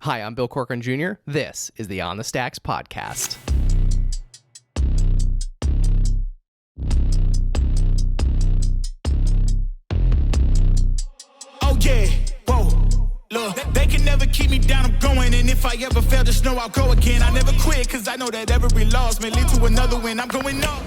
Hi, I'm Bill Corcoran Jr. This is the On the Stacks podcast. Oh yeah, whoa, look, they can never keep me down, I'm going, and if I ever fail, just know I'll go again. I never quit, cause I know that every loss may lead to another win. I'm going up.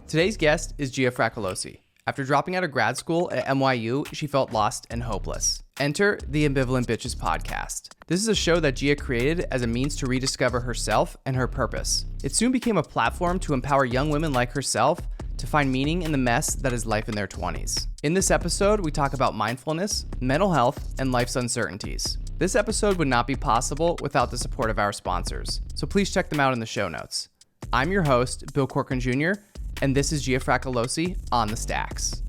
Today's guest is Gia Fracalossi. After dropping out of grad school at NYU, she felt lost and hopeless. Enter the Ambivalent Bitches podcast. This is a show that Gia created as a means to rediscover herself and her purpose. It soon became a platform to empower young women like herself to find meaning in the mess that is life in their 20s. In this episode, we talk about mindfulness, mental health, and life's uncertainties. This episode would not be possible without the support of our sponsors, so please check them out in the show notes. I'm your host, Bill Corcoran Jr., and this is Gia Fracalossi on the Stacks.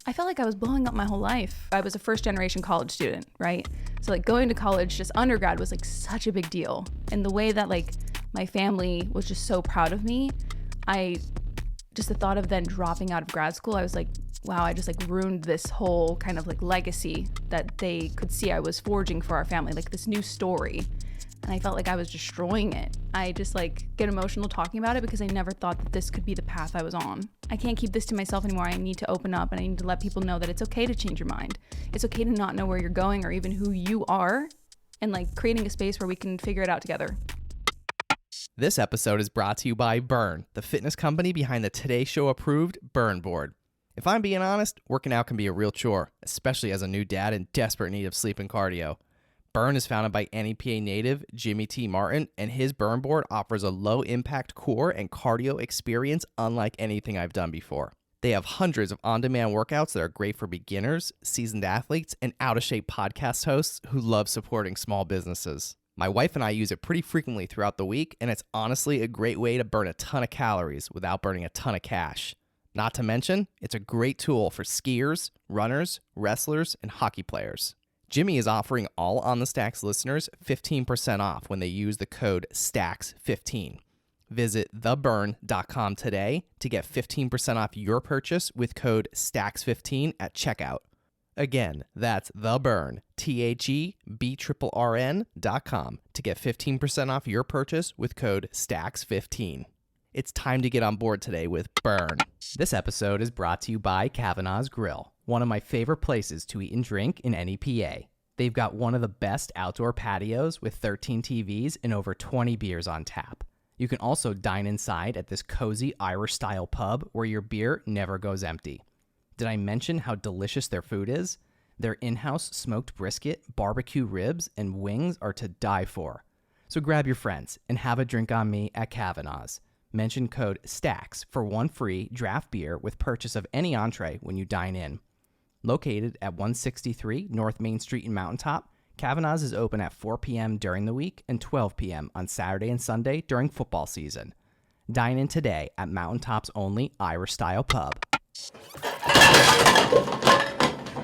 I felt like I was blowing up my whole life. I was a first generation college student, right? So like going to college, just undergrad was like such a big deal. And the way that like my family was just so proud of me, the thought of then dropping out of grad school, I was like, wow, I just like ruined this whole kind of like legacy that they could see I was forging for our family, like this new story. And I felt like I was destroying it. I just like get emotional talking about it because I never thought that this could be the path I was on. I can't keep this to myself anymore. I need to open up and I need to let people know that it's okay to change your mind. It's okay to not know where you're going or even who you are, and like creating a space where we can figure it out together. This episode is brought to you by Burn, the fitness company behind the Today Show approved Burn board. If I'm being honest, working out can be a real chore, especially as a new dad in desperate need of sleep and cardio. Burn is founded by NEPA native Jimmy T. Martin, and his Burn board offers a low-impact core and cardio experience unlike anything I've done before. They have hundreds of on-demand workouts that are great for beginners, seasoned athletes, and out-of-shape podcast hosts who love supporting small businesses. My wife and I use it pretty frequently throughout the week, and it's honestly a great way to burn a ton of calories without burning a ton of cash. Not to mention, it's a great tool for skiers, runners, wrestlers, and hockey players. Jimmy is offering all On the Stacks listeners 15% off when they use the code STACKS15. Visit theburn.com today to get 15% off your purchase with code STACKS15 at checkout. Again, that's theburn, THEBRRN.com to get 15% off your purchase with code STACKS15. It's time to get on board today with Burn. This episode is brought to you by Cavanaugh's Grille, one of my favorite places to eat and drink in NEPA. They've got one of the best outdoor patios with 13 TVs and over 20 beers on tap. You can also dine inside at this cozy Irish-style pub where your beer never goes empty. Did I mention how delicious their food is? Their in-house smoked brisket, barbecue ribs, and wings are to die for. So grab your friends and have a drink on me at Cavanaugh's. Mention code STACKS for one free draft beer with purchase of any entree when you dine in. Located at 163 North Main Street in Mountaintop, Cavanaugh's is open at 4 p.m. during the week and 12 p.m. on Saturday and Sunday during football season. Dine in today at Mountaintop's only Irish-style pub.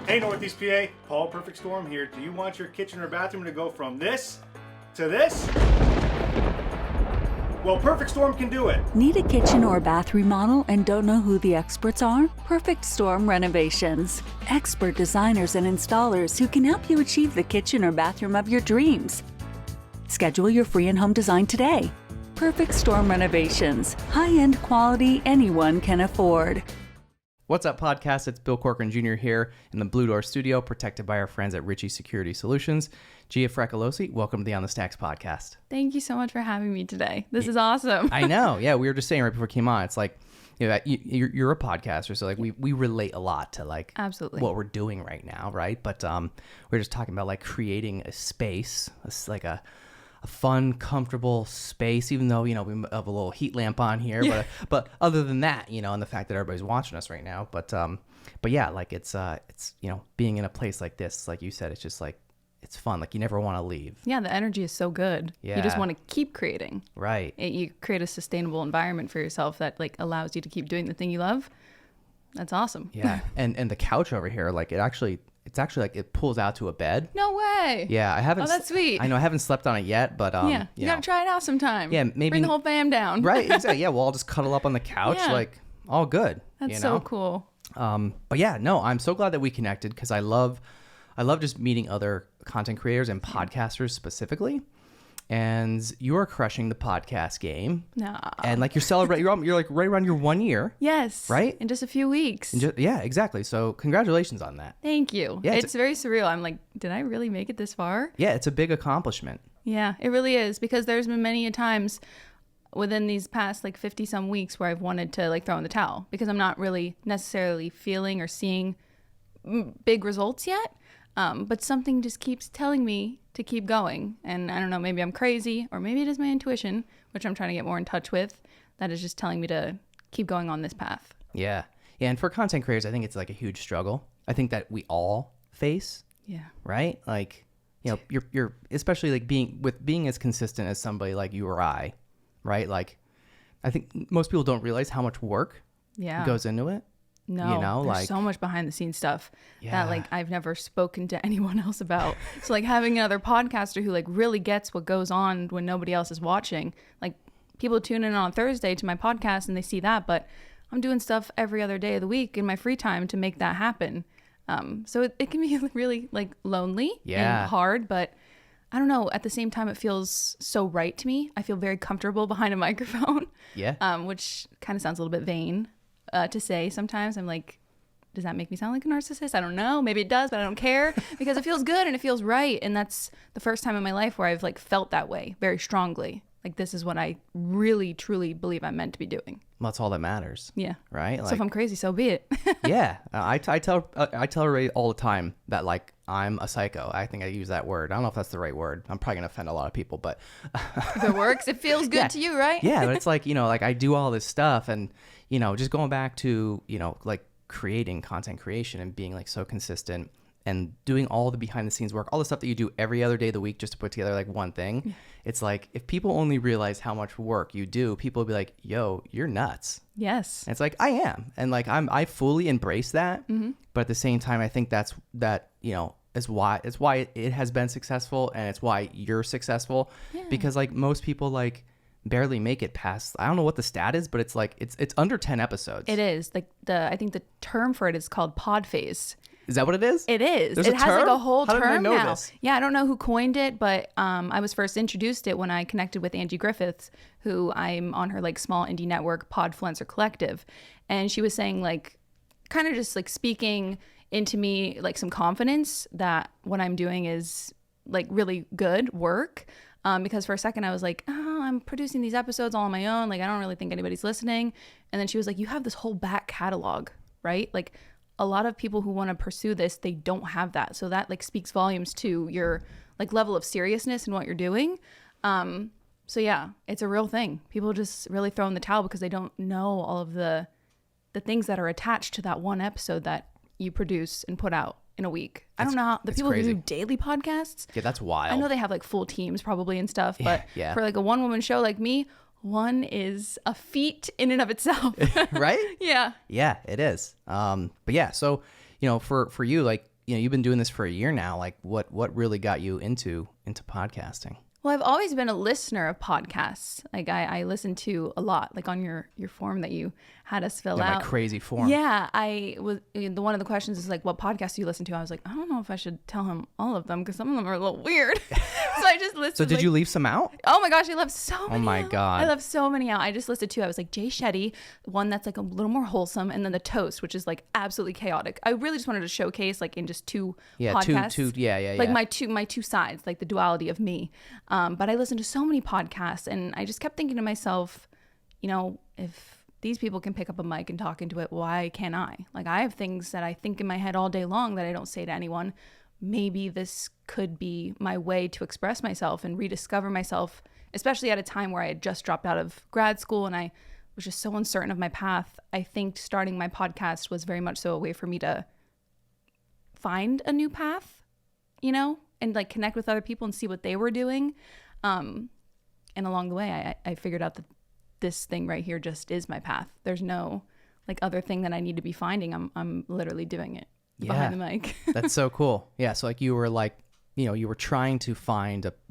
Hey Northeast PA, Paul Perfect Storm here. Do you want your kitchen or bathroom to go from this to this? Well, Perfect Storm can do it. Need a kitchen or bath remodel and don't know who the experts are? Perfect Storm Renovations. Expert designers and installers who can help you achieve the kitchen or bathroom of your dreams. Schedule your free and-home design today. Perfect Storm Renovations. High-end quality anyone can afford. What's up, podcast? It's Bill Corcoran Jr. here in the Blue Door studio, protected by our friends at Ritchie Security Solutions. Gia Fracalossi, welcome to the On the Stacks podcast. Thank you so much for having me today. This is awesome. I know. Yeah, we were just saying right before we came on, it's like, you know, you're a podcaster, so like we relate a lot to like Absolutely what we're doing right now, right? But we're just talking about like creating a space, like a fun, comfortable space, even though, you know, we have a little heat lamp on here, yeah. but other than that, you know, and the fact that everybody's watching us right now, but yeah, like it's you know, being in a place like this, like you said, it's just like, it's fun. Like you never want to leave. Yeah, the energy is so good. Yeah. You just want to keep creating. Right. You create a sustainable environment for yourself that like allows you to keep doing the thing you love. That's awesome. Yeah. and the couch over here, like it's actually like it pulls out to a bed. No way. Yeah, I haven't. Oh, that's sweet. I know I haven't slept on it yet, but yeah, you gotta try it out sometime. Yeah, maybe bring the whole fam down. Right. Exactly. Yeah, we'll all just cuddle up on the couch, Yeah. like all good. That's you so know? cool. But yeah, no, I'm so glad that we connected because I love just meeting other content creators and podcasters specifically. And you're crushing the podcast game. No. And like you're celebrating, you're like right around your 1 year. Yes. Right? In just a few weeks. Yeah, exactly. So congratulations on that. Thank you. Yeah, it's very surreal. I'm like, did I really make it this far? Yeah, it's a big accomplishment. Yeah, it really is, because there's been many a times within these past like 50 some weeks where I've wanted to like throw in the towel because I'm not really necessarily feeling or seeing big results yet. But something just keeps telling me to keep going. And I don't know, maybe I'm crazy, or maybe it is my intuition, which I'm trying to get more in touch with, that is just telling me to keep going on this path. Yeah. Yeah. And for content creators, I think it's like a huge struggle. I think that we all face. Yeah. Right? Like, you know, you're especially like being as consistent as somebody like you or I, right? Like, I think most people don't realize how much work goes into it. No, you know, there's like so much behind the scenes stuff Yeah. that like I've never spoken to anyone else about. So like having another podcaster who like really gets what goes on when nobody else is watching. Like people tune in on Thursday to my podcast and they see that, but I'm doing stuff every other day of the week in my free time to make that happen. So it can be really like lonely Yeah. and hard, but I don't know. At the same time, it feels so right to me. I feel very comfortable behind a microphone. Yeah. Which kind of sounds a little bit vain to say sometimes. I'm like, does that make me sound like a narcissist? I don't know. Maybe it does, but I don't care because it feels good and it feels right. And that's the first time in my life where I've like felt that way very strongly. Like this is what I really, truly believe I'm meant to be doing. Well, that's all that matters. Yeah. Right? So Like, if I'm crazy, so be it. yeah. I tell Ray all the time that like I'm a psycho. I think I use that word. I don't know if that's the right word. I'm probably going to offend a lot of people, but If it works, it feels good to you, right? yeah, but it's like, you know, like I do all this stuff and, you know, just going back to, you know, like creating content creation and being like so consistent and doing all the behind the scenes work, all the stuff that you do every other day of the week just to put together like one thing. It's like, if people only realize how much work you do, people will be like, yo, you're nuts. Yes. And it's like, I am. And like, I fully embrace that. But at the same time, I think that, you know, is why it has been successful and it's why you're successful. Because like most people like barely make it past, I don't know what the stat is, but it's like, it's under 10 episodes. It is. Like I think the term for it is called pod phase. Is that what it is? It is. There's it a has like term? a whole How term did I know now. this? Yeah, I don't know who coined it, but I was first introduced it when I connected with Angie Griffiths, who I'm on her like small indie network Podfluencer Collective, and she was saying like, kind of just like speaking into me like some confidence that what I'm doing is like really good work. Because for a second I was like, oh, I'm producing these episodes all on my own. Like I don't really think anybody's listening. And then she was like, you have this whole back catalog, right? Like a lot of people who want to pursue this, they don't have that. So that like speaks volumes to your like level of seriousness in what you're doing. So yeah, it's a real thing. People just really throw in the towel because they don't know all of the things that are attached to that one episode that you produce and put out in a week. I don't know how the people crazy. who do daily podcasts. Yeah, that's wild. I know they have like full teams probably and stuff, but yeah. for like a one woman show like me, one is a feat in and of itself. Right? Yeah. Yeah, it is. But yeah, so, you know, for you, like, you know, you've been doing this for a year now. Like what really got you into podcasting? Well, I've always been a listener of podcasts. Like I listen to a lot, like on your form that you had us fill out. My crazy form. Yeah, I was. One of the questions is like, what podcasts do you listen to? I was like, I don't know if I should tell him all of them because some of them are a little weird. So I just listed. So did like, you leave some out? Oh my gosh, I love so many. Oh my out. God. I love so many out. I just listed two. I was like Jay Shetty, one that's like a little more wholesome, and then the Toast, which is like absolutely chaotic. I really just wanted to showcase like in just two podcasts. two Like my two sides, like the duality of me. But I listened to so many podcasts, and I just kept thinking to myself, you know, if these people can pick up a mic and talk into it, why can't I? Like I have things that I think in my head all day long that I don't say to anyone. Maybe this could be my way to express myself and rediscover myself, especially at a time where I had just dropped out of grad school and I was just so uncertain of my path. I think starting my podcast was very much so a way for me to find a new path, you know, and like connect with other people and see what they were doing. And along the way, I figured out that this thing right here just is my path. There's no like other thing that I need to be finding. I'm literally doing it behind the mic. That's so cool. Yeah. So like you were like, you know, you were trying to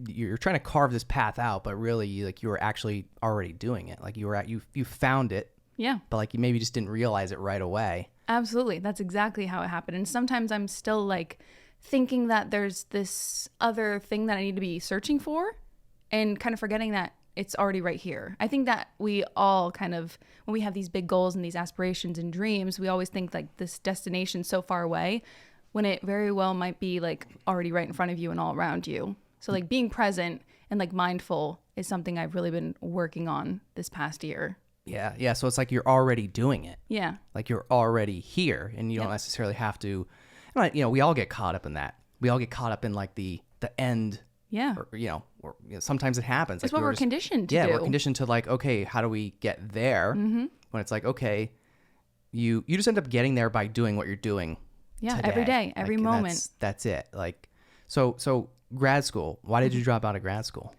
you're trying to carve this path out, but really you were actually already doing it. Like you found it. Yeah. But like you maybe just didn't realize it right away. Absolutely. That's exactly how it happened. And sometimes I'm still like thinking that there's this other thing that I need to be searching for, and kind of forgetting that it's already right here. I think that we all kind of, when we have these big goals and these aspirations and dreams, we always think like this destination's so far away, when it very well might be like already right in front of you and all around you. So like being present and like mindful is something I've really been working on this past year. Yeah. Yeah. So it's like you're already doing it. Yeah. Like you're already here, and you don't necessarily have to, you know, we all get caught up in that. We all get caught up in like the end. Yeah. Or sometimes it happens. It's like what we're conditioned to do. Yeah, we're conditioned to like, okay, how do we get there? When it's like, okay, you just end up getting there by doing what you're doing. Yeah, today. every day, every Like, moment. That's it. Like, so grad school. Why did you drop out of grad school?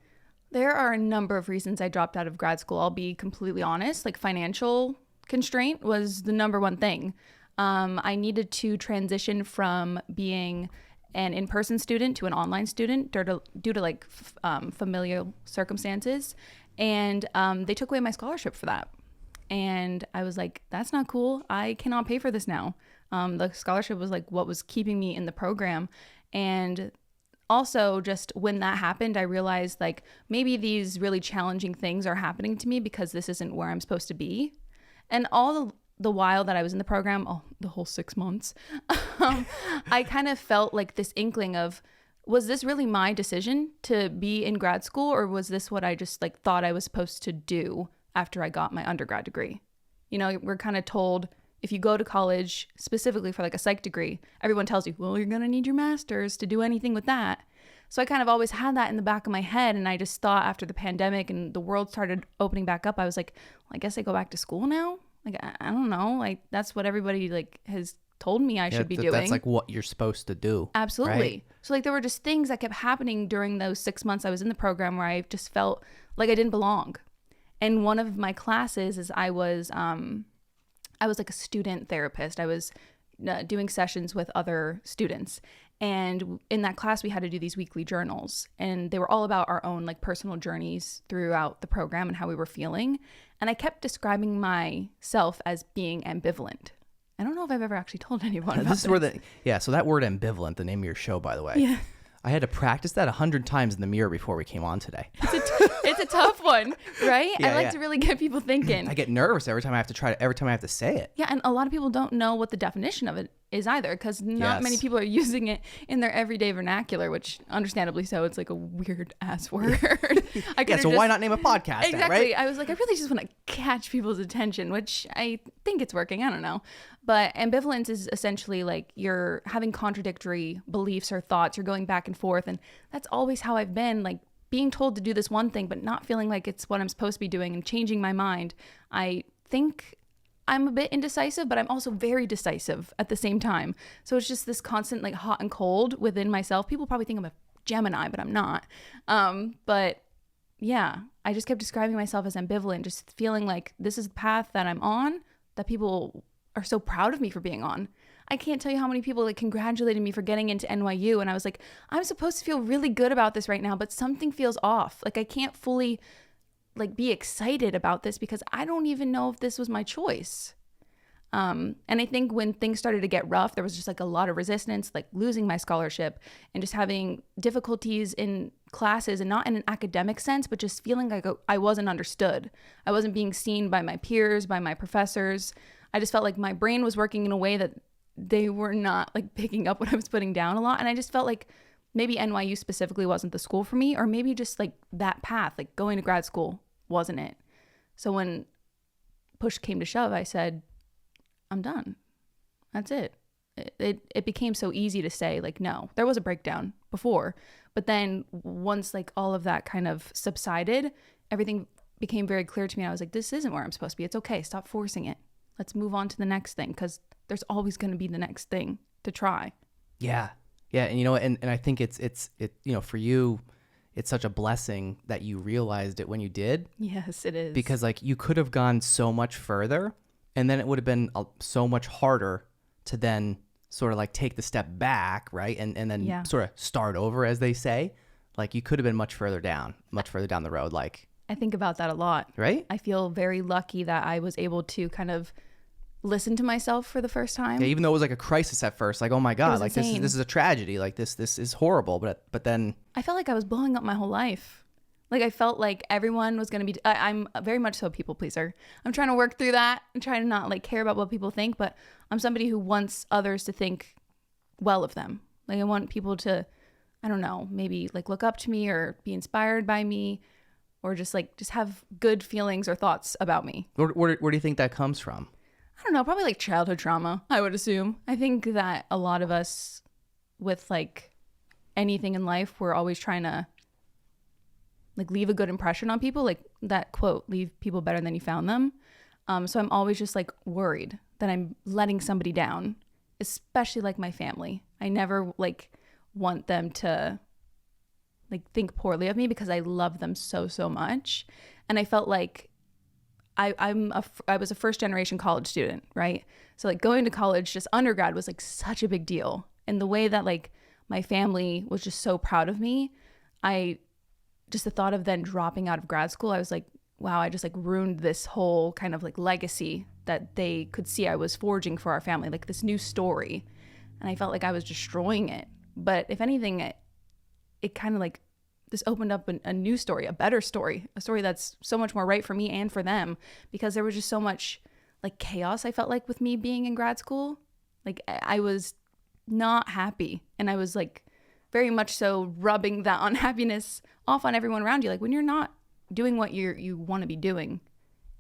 There are a number of reasons I dropped out of grad school. I'll be completely honest. Like financial constraint was the number one thing. I needed to transition from being an in-person student to an online student due to like familial circumstances. And they took away my scholarship for that. And I was like, that's not cool. I cannot pay for this now. The scholarship was like what was keeping me in the program. And also just when that happened, I realized like maybe these really challenging things are happening to me because this isn't where I'm supposed to be. And all the while that I was in the program, the whole 6 months, I kind of felt like this inkling of, was this really my decision to be in grad school, or was this what I just like thought I was supposed to do after I got my undergrad degree? You know, we're kind of told if you go to college specifically for like a psych degree, everyone tells you, well, you're going to need your master's to do anything with that. So I kind of always had that in the back of my head. And I just thought after the pandemic and the world started opening back up, I was like, well, I guess I go back to school now. Like, I don't know. Like, that's what everybody like has told me I should be doing. That's like what you're supposed to do. Absolutely. Right? So like there were just things that kept happening during those 6 months I was in the program where I just felt like I didn't belong. And one of my classes is I was like a student therapist. I was doing sessions with other students. And in that class, we had to do these weekly journals. And they were all about our own like personal journeys throughout the program and how we were feeling. And I kept describing myself as being ambivalent. I don't know if I've ever actually told anyone about this. Is where so that word ambivalent, the name of your show, by the way. Yeah. I had to practice that 100 times in the mirror before we came on today. It's a tough one, right? Yeah, I like to really get people thinking. I get nervous every time I have to say it. Yeah, and a lot of people don't know what the definition of it is either, because not many people are using it in their everyday vernacular, which understandably so. It's like a weird ass word. So why not name a podcast? Exactly. Now, right? I was like, I really just want to catch people's attention, which I think it's working. I don't know. But ambivalence is essentially like you're having contradictory beliefs or thoughts. You're going back and forth. And that's always how I've been, like being told to do this one thing, but not feeling like it's what I'm supposed to be doing and changing my mind. I think I'm a bit indecisive, but I'm also very decisive at the same time. So it's just this constant like hot and cold within myself. People probably think I'm a Gemini, but I'm not. But yeah, I just kept describing myself as ambivalent, just feeling like this is the path that I'm on, that people are so proud of me for being on. I can't tell you how many people like congratulated me for getting into NYU. And I was like, I'm supposed to feel really good about this right now, but something feels off. Like I can't fully like be excited about this because I don't even know if this was my choice. And I think when things started to get rough, there was just like a lot of resistance, like losing my scholarship and just having difficulties in classes, and not in an academic sense, but just feeling like I wasn't understood. I wasn't being seen by my peers, by my professors. I just felt like my brain was working in a way that they were not like picking up what I was putting down a lot. And I just felt like maybe NYU specifically wasn't the school for me, or maybe just like that path, like going to grad school wasn't it. So when push came to shove, I said, I'm done. That's it. It became so easy to say like, no. There was a breakdown before, but then once like all of that kind of subsided, everything became very clear to me. I was like, this isn't where I'm supposed to be. It's okay. Stop forcing it. Let's move on to the next thing, because there's always going to be the next thing to try. Yeah. Yeah. And, you know, and I think it's, you know, for you, it's such a blessing that you realized it when you did. Yes, it is. Because like you could have gone so much further, and then it would have been so much harder to then sort of like take the step back, right? And then sort of start over, as they say. Like you could have been much further down the road. Like, I think about that a lot. Right? I feel very lucky that I was able to kind of listen to myself for the first time. Yeah, even though it was like a crisis at first, like, oh my God, like insane. this is a tragedy. Like this is horrible. But then I felt like I was blowing up my whole life. Like I felt like everyone was going to be, I'm very much so a people pleaser. I'm trying to work through that and try to not like care about what people think, but I'm somebody who wants others to think well of them. Like I want people to, I don't know, maybe like look up to me or be inspired by me or just have good feelings or thoughts about me. where do you think that comes from? I don't know, probably like childhood trauma, I would assume. I think that a lot of us with like anything in life, we're always trying to like leave a good impression on people, like that quote, leave people better than you found them. So I'm always just like worried that I'm letting somebody down, especially like my family. I never like want them to like think poorly of me because I love them so much. And I felt like I was a first generation college student, right? So like going to college, just undergrad was like such a big deal. And the way that like my family was just so proud of me, just the thought of then dropping out of grad school, I was like, wow, I just like ruined this whole kind of like legacy that they could see I was forging for our family, like this new story. And I felt like I was destroying it. But if anything, it kind of like this opened up a new story, a better story, a story that's so much more right for me and for them, because there was just so much like chaos I felt like with me being in grad school. Like I was not happy, and I was like very much so rubbing that unhappiness off on everyone around you. Like when you're not doing what you want to be doing,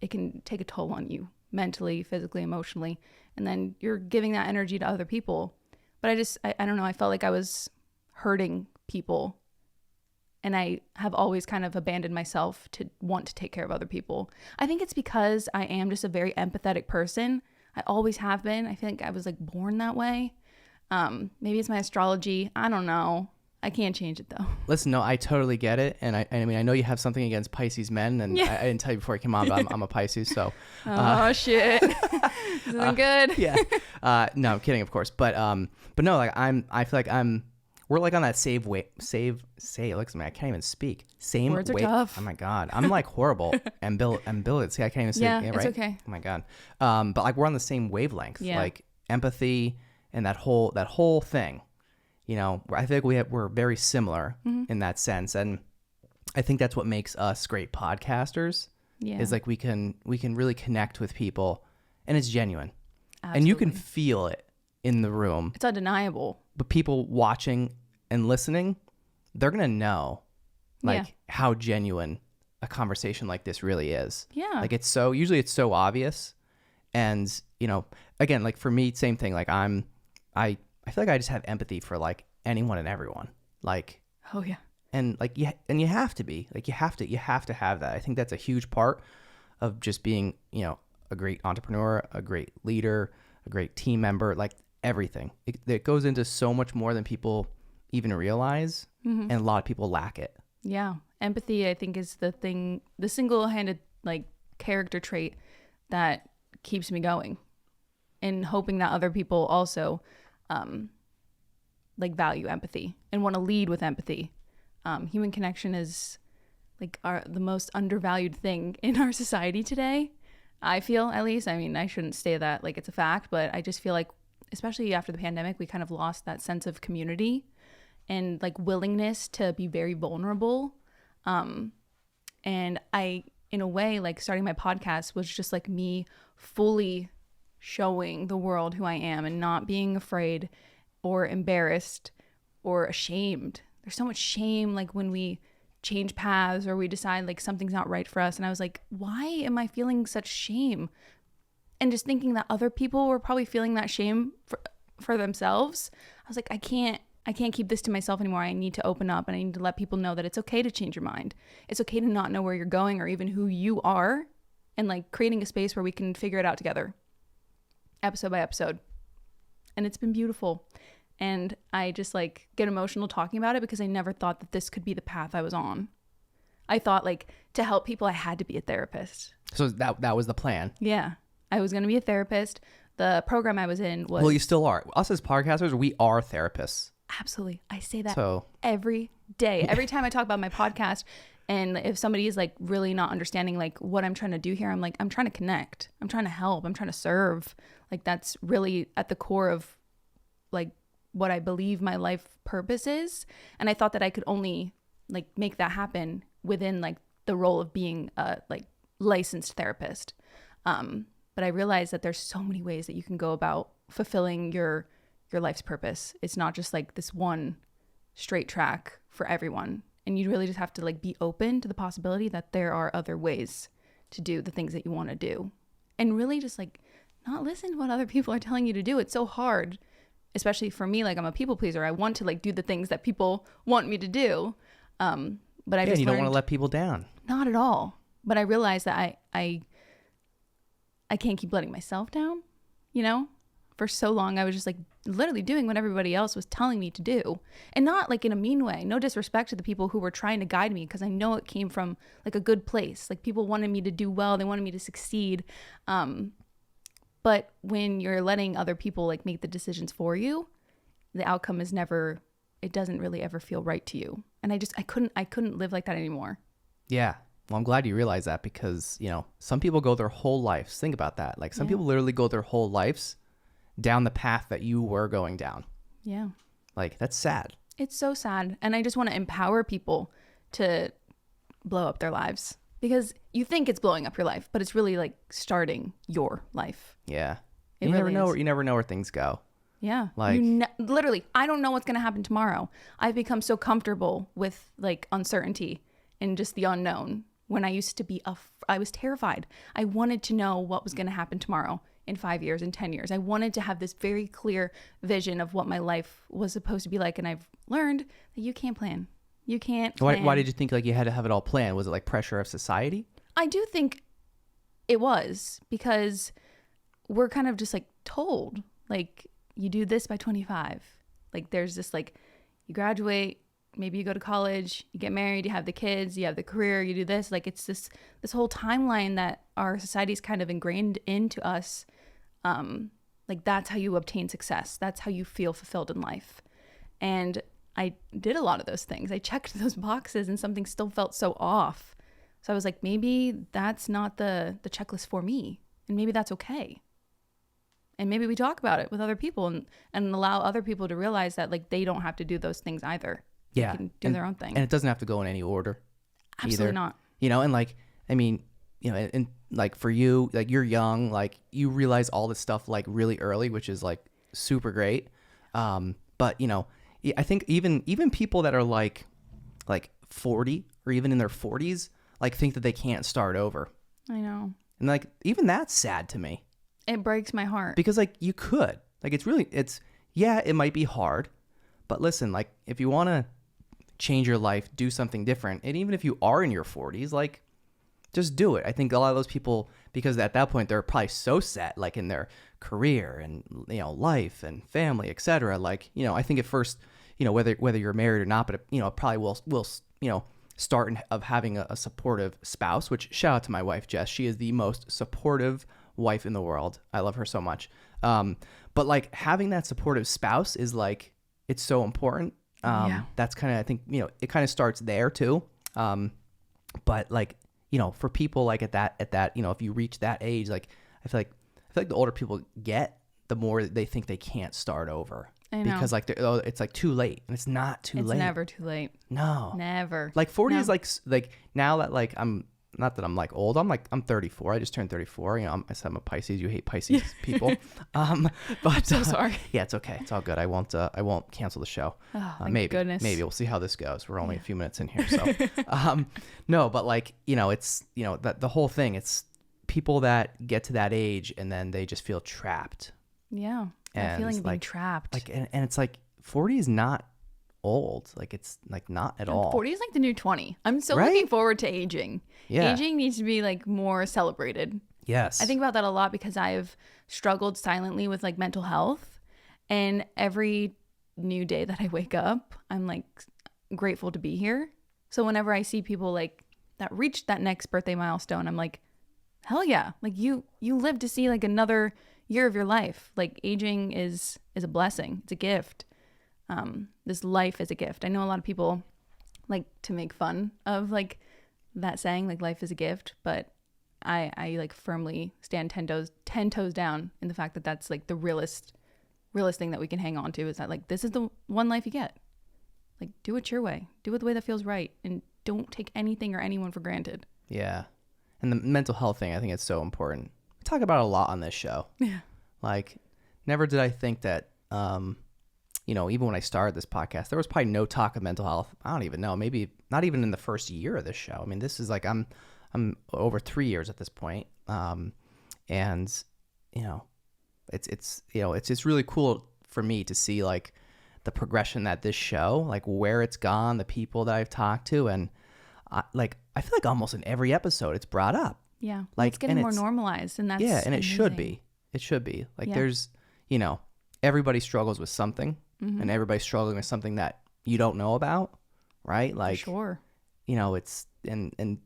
it can take a toll on you mentally, physically, emotionally, and then you're giving that energy to other people. But I don't know, I felt like I was hurting people, and I have always kind of abandoned myself to want to take care of other people. I think it's because I am just a very empathetic person. I always have been. I think I was like born that way. Maybe it's my astrology. I don't know. I can't change it though. Listen, no, I totally get it. And I mean, I know you have something against Pisces men, and Yeah. I didn't tell you before I came on, but I'm a Pisces, so. Oh shit. This isn't good. Yeah. No, I'm kidding, of course. But no, like I feel like we're like on that look at me, I can't even speak. Same Words are wave. tough. Oh my God. I'm like horrible. Ambivalent. See, I can't even say Yeah, it, it's right? okay. Oh my God. But like we're on the same wavelength. Yeah. Like empathy and that whole thing. You know, I think we're very similar in that sense. And I think that's what makes us great podcasters. Yeah. Is like we can really connect with people, and it's genuine. Absolutely. And you can feel it in the room. It's undeniable. But people watching and listening, they're going to know like Yeah. how genuine a conversation like this really is. Yeah. Like usually it's so obvious. And, you know, again, like for me, same thing. Like I feel like I just have empathy for like anyone and everyone. Like, Oh yeah. and like, you have to be like, you have to have that. I think that's a huge part of just being, you know, a great entrepreneur, a great leader, a great team member, like everything. It goes into so much more than people even realize. And a lot of people lack it. Yeah. Empathy, I think, is the single-handed like character trait that keeps me going, and hoping that other people also like value empathy and want to lead with empathy. Human connection is like the most undervalued thing in our society today. I feel, at least. I mean, I shouldn't say that like it's a fact, but I just feel like, especially after the pandemic, we kind of lost that sense of community and like willingness to be very vulnerable. And I, in a way, like starting my podcast was just like me fully showing the world who I am and not being afraid or embarrassed or ashamed. There's so much shame like when we change paths or we decide like something's not right for us. And I was like, why am I feeling such shame? And just thinking that other people were probably feeling that shame for themselves. I was like, I can't keep this to myself anymore. I need to open up, and I need to let people know that it's okay to change your mind. It's okay to not know where you're going or even who you are, and like creating a space where we can figure it out together, episode by episode. And it's been beautiful. And I just like get emotional talking about it because I never thought that this could be the path I was on. I thought like to help people, I had to be a therapist. So that was the plan. Yeah. I was going to be a therapist. The program I was in was... Well, you still are. Us as podcasters, we are therapists. Absolutely. I say that So every day. Every time I talk about my podcast, and if somebody is like really not understanding like what I'm trying to do here, I'm like, I'm trying to connect. I'm trying to help. I'm trying to serve. Like that's really at the core of like what I believe my life purpose is. And I thought that I could only like make that happen within like the role of being a like licensed therapist. But I realized that there's so many ways that you can go about fulfilling your life's purpose. It's not just like this one straight track for everyone. And you really just have to like be open to the possibility that there are other ways to do the things that you want to do. And really just like not listen to what other people are telling you to do. It's so hard, especially for me. Like I'm a people pleaser. I want to like do the things that people want me to do. But I just you don't learned, want to let people down. not at all. But I realized that I can't keep letting myself down, you know? For so long, I was just like literally doing what everybody else was telling me to do, and not like in a mean way. No disrespect to the people who were trying to guide me, because I know it came from like a good place. Like people wanted me to do well. They wanted me to succeed. But when you're letting other people like make the decisions for you, the outcome is never, it doesn't really ever feel right to you. And I couldn't live like that anymore. Yeah. Well, I'm glad you realize that, because, you know, some people go their whole lives. Think about that. Like some people literally go their whole lives down the path that you were going down. Yeah. Like that's sad. It's so sad. And I just want to empower people to blow up their lives, because you think it's blowing up your life, but it's really like starting your life. Yeah. It You never really know. is. You never know where things go. Yeah. Like- literally, I don't know what's going to happen tomorrow. I've become so comfortable with like uncertainty and just the unknown, when I used to be, I was terrified. I wanted to know what was going to happen tomorrow, in 5 years, in 10 years. I wanted to have this very clear vision of what my life was supposed to be like. And I've learned that you can't plan. You can't plan. Why did you think like you had to have it all planned? Was it like pressure of society? I do think it was, because we're kind of just like told, like, you do this by 25. Like there's this like, you graduate, maybe you go to college, you get married, you have the kids, you have the career, you do this. Like it's this whole timeline that our society's kind of ingrained into us. Like that's how you obtain success. That's how you feel fulfilled in life. And I did a lot of those things. I checked those boxes and something still felt so off. So I was like, maybe that's not the checklist for me. And maybe that's okay. And maybe we talk about it with other people and allow other people to realize that like they don't have to do those things either. Yeah. They can do their own thing. And it doesn't have to go in any order. Absolutely either. not. You know, and like, I mean, you know, and like for you, like you're young, like you realize all this stuff like really early, which is like super great. But you know, I think even people that are like 40 or even in their 40s, like think that they can't start over. I know. And like, even that's sad to me. It breaks my heart. Because like you could, like it might be hard, but listen, like if you want to change your life, do something different, and even if you are in your 40s, like just do it. I think a lot of those people, because at that point they're probably so set like in their career and, you know, life and family, etc. Like, you know, I think at first, you know, whether you're married or not, but you know, it probably will you know, start of having a supportive spouse, which shout out to my wife, Jess. She is the most supportive wife in the world. I love her so much. But like having that supportive spouse is like, it's so important. That's kind of, I think, you know, it kind of starts there too. But like, you know, for people like at that, you know, if you reach that age, like I feel like the older people get, the more they think they can't start over. I know. Because like it's like too late, and it's not too late. It's never too late. No. Never. Like 40 No. is like now that like I'm not that I'm like old. I'm 34. I just turned 34. You know, I said I'm a Pisces. You hate Pisces people. But I'm so sorry. Yeah, it's okay. It's all good. I won't cancel the show. Oh, thank maybe goodness. we'll see how this goes. We're only a few minutes in here, so no. But like, you know, it's, you know, that the whole thing. It's people that get to that age and then they just feel trapped. Yeah. That And feeling it's of being like- trapped. Like, and it's like 40 is not old. Like it's like not at all. 40 is like the new 20. I'm so Right? looking forward to aging. Yeah. Aging needs to be like more celebrated. Yes. I think about that a lot because I've struggled silently with like mental health, and every new day that I wake up, I'm like grateful to be here. So whenever I see people like that reach that next birthday milestone, I'm like, hell yeah. Like you live to see like another year of your life. Like aging is a blessing. It's a gift. This life is a gift. I know a lot of people like to make fun of like that saying, like life is a gift, but I like firmly stand 10 toes down in the fact that that's like the realest thing that we can hang on to, is that like this is the one life you get. Like do it your way. Do it the way that feels right, and don't take anything or anyone for granted. Yeah. And the mental health thing, I think it's so important. We talk about it a lot on this show. Yeah. Like, never did I think that, even when I started this podcast, there was probably no talk of mental health. I don't even know. Maybe not even in the first year of this show. I mean, this is like, I'm over 3 years at this point. It's just really cool for me to see like the progression that this show, like where it's gone, the people that I've talked to, and I feel like almost in every episode it's brought up. Yeah. Like, it's getting more normalized, and that's and it should amazing. be. It should be. Like Yeah. there's, everybody struggles with something, and everybody's struggling with something that you don't know about, right? Like, For sure. It's and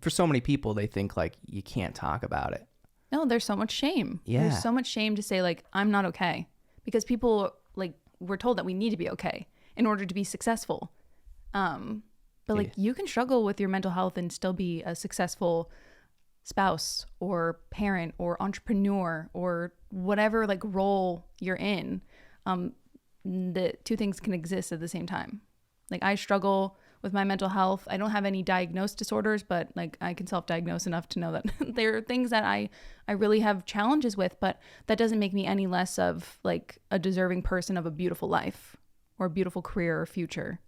for so many people, they think like you can't talk about it. No, there's so much shame. Yeah. There's so much shame to say like I'm not okay, because people like we're told that we need to be okay in order to be successful. But like you can struggle with your mental health and still be a successful spouse or parent or entrepreneur or whatever like role you're in. The two things can exist at the same time. Like I struggle with my mental health. I don't have any diagnosed disorders, but like I can self-diagnose enough to know that there are things that I really have challenges with, but that doesn't make me any less of like a deserving person of a beautiful life or a beautiful career or future.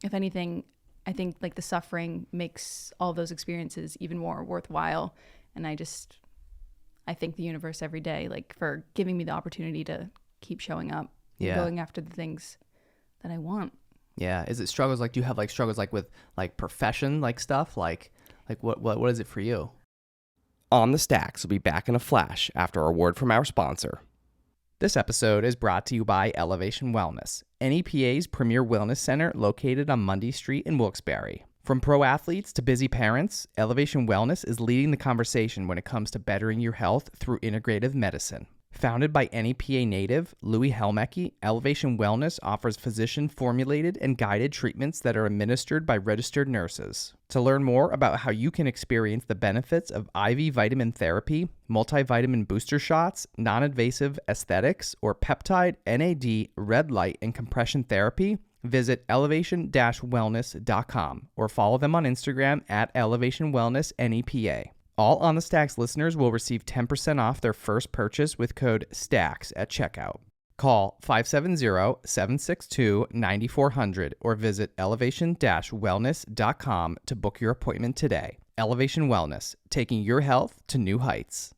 If anything, I think like the suffering makes all those experiences even more worthwhile. And I thank the universe every day, like for giving me the opportunity to keep showing up and going after the things that I want. Yeah. Is it struggles like, do you have like struggles like with like profession, like stuff? Like what is it for you? On the Stacks will be back in a flash after a word from our sponsor. This episode is brought to you by Elevation Wellness, NEPA's premier wellness center located on Mundy Street in Wilkes-Barre. From pro athletes to busy parents, Elevation Wellness is leading the conversation when it comes to bettering your health through integrative medicine. Founded by NEPA native Louis Helmecke, Elevation Wellness offers physician-formulated and guided treatments that are administered by registered nurses. To learn more about how you can experience the benefits of IV vitamin therapy, multivitamin booster shots, non-invasive aesthetics, or peptide, NAD, red light, and compression therapy, visit elevation-wellness.com or follow them on Instagram at Elevation Wellness NEPA. All On The Stacks listeners will receive 10% off their first purchase with code STACKS at checkout. Call 570-762-9400 or visit elevation-wellness.com to book your appointment today. Elevation Wellness, taking your health to new heights.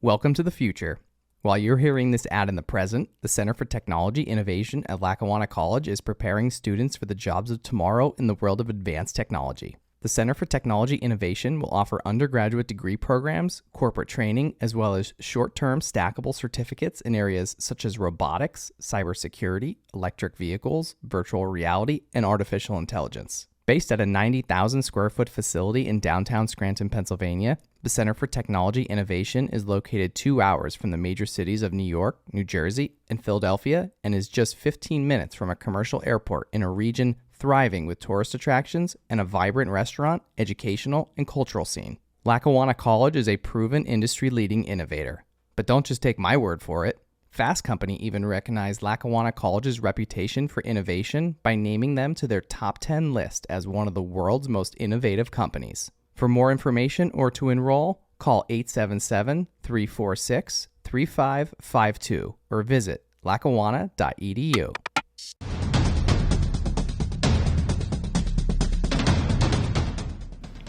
Welcome to the future. While you're hearing this ad in the present, the Center for Technology Innovation at Lackawanna College is preparing students for the jobs of tomorrow in the world of advanced technology. The Center for Technology Innovation will offer undergraduate degree programs, corporate training, as well as short-term stackable certificates in areas such as robotics, cybersecurity, electric vehicles, virtual reality, and artificial intelligence. Based at a 90,000 square foot facility in downtown Scranton, Pennsylvania, the Center for Technology Innovation is located 2 hours from the major cities of New York, New Jersey, and Philadelphia, and is just 15 minutes from a commercial airport in a region thriving with tourist attractions and a vibrant restaurant, educational, and cultural scene. Lackawanna College is a proven industry-leading innovator. But don't just take my word for it. Fast Company even recognized Lackawanna College's reputation for innovation by naming them to their top 10 list as one of the world's most innovative companies. For more information or to enroll, call 877-346-3552 or visit lackawanna.edu.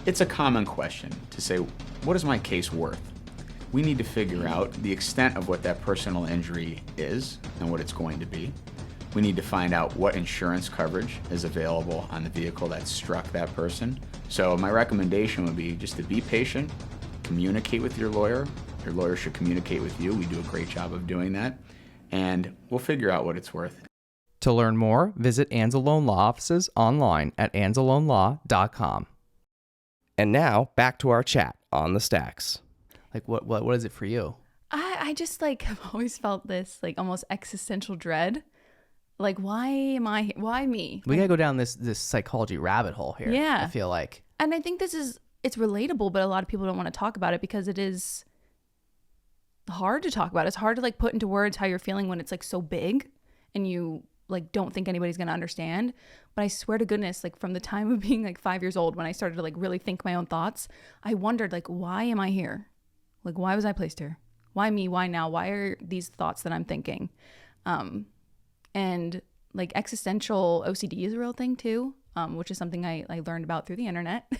It's a common question to say, what is my case worth? We need to figure out the extent of what that personal injury is and what it's going to be. We need to find out what insurance coverage is available on the vehicle that struck that person. So my recommendation would be just to be patient, communicate with your lawyer. Your lawyer should communicate with you. We do a great job of doing that. And we'll figure out what it's worth. To learn more, visit Anzalone Law offices online at anzalonelaw.com. And now, back to our chat on the Stacks. Like, what is it for you? I just like have always felt this like almost existential dread Like, why me? We gotta go down this psychology rabbit hole here. Yeah. I feel like. And I think it's relatable, but a lot of people don't want to talk about it because it is hard to talk about. It's hard to like put into words how you're feeling when it's like so big and you like don't think anybody's going to understand. But I swear to goodness, like from the time of being like 5 years old, when I started to like really think my own thoughts, I wondered like, why am I here? Like, why was I placed here? Why me? Why now? Why are these thoughts that I'm thinking? And like existential OCD is a real thing too, which is something I learned about through the internet.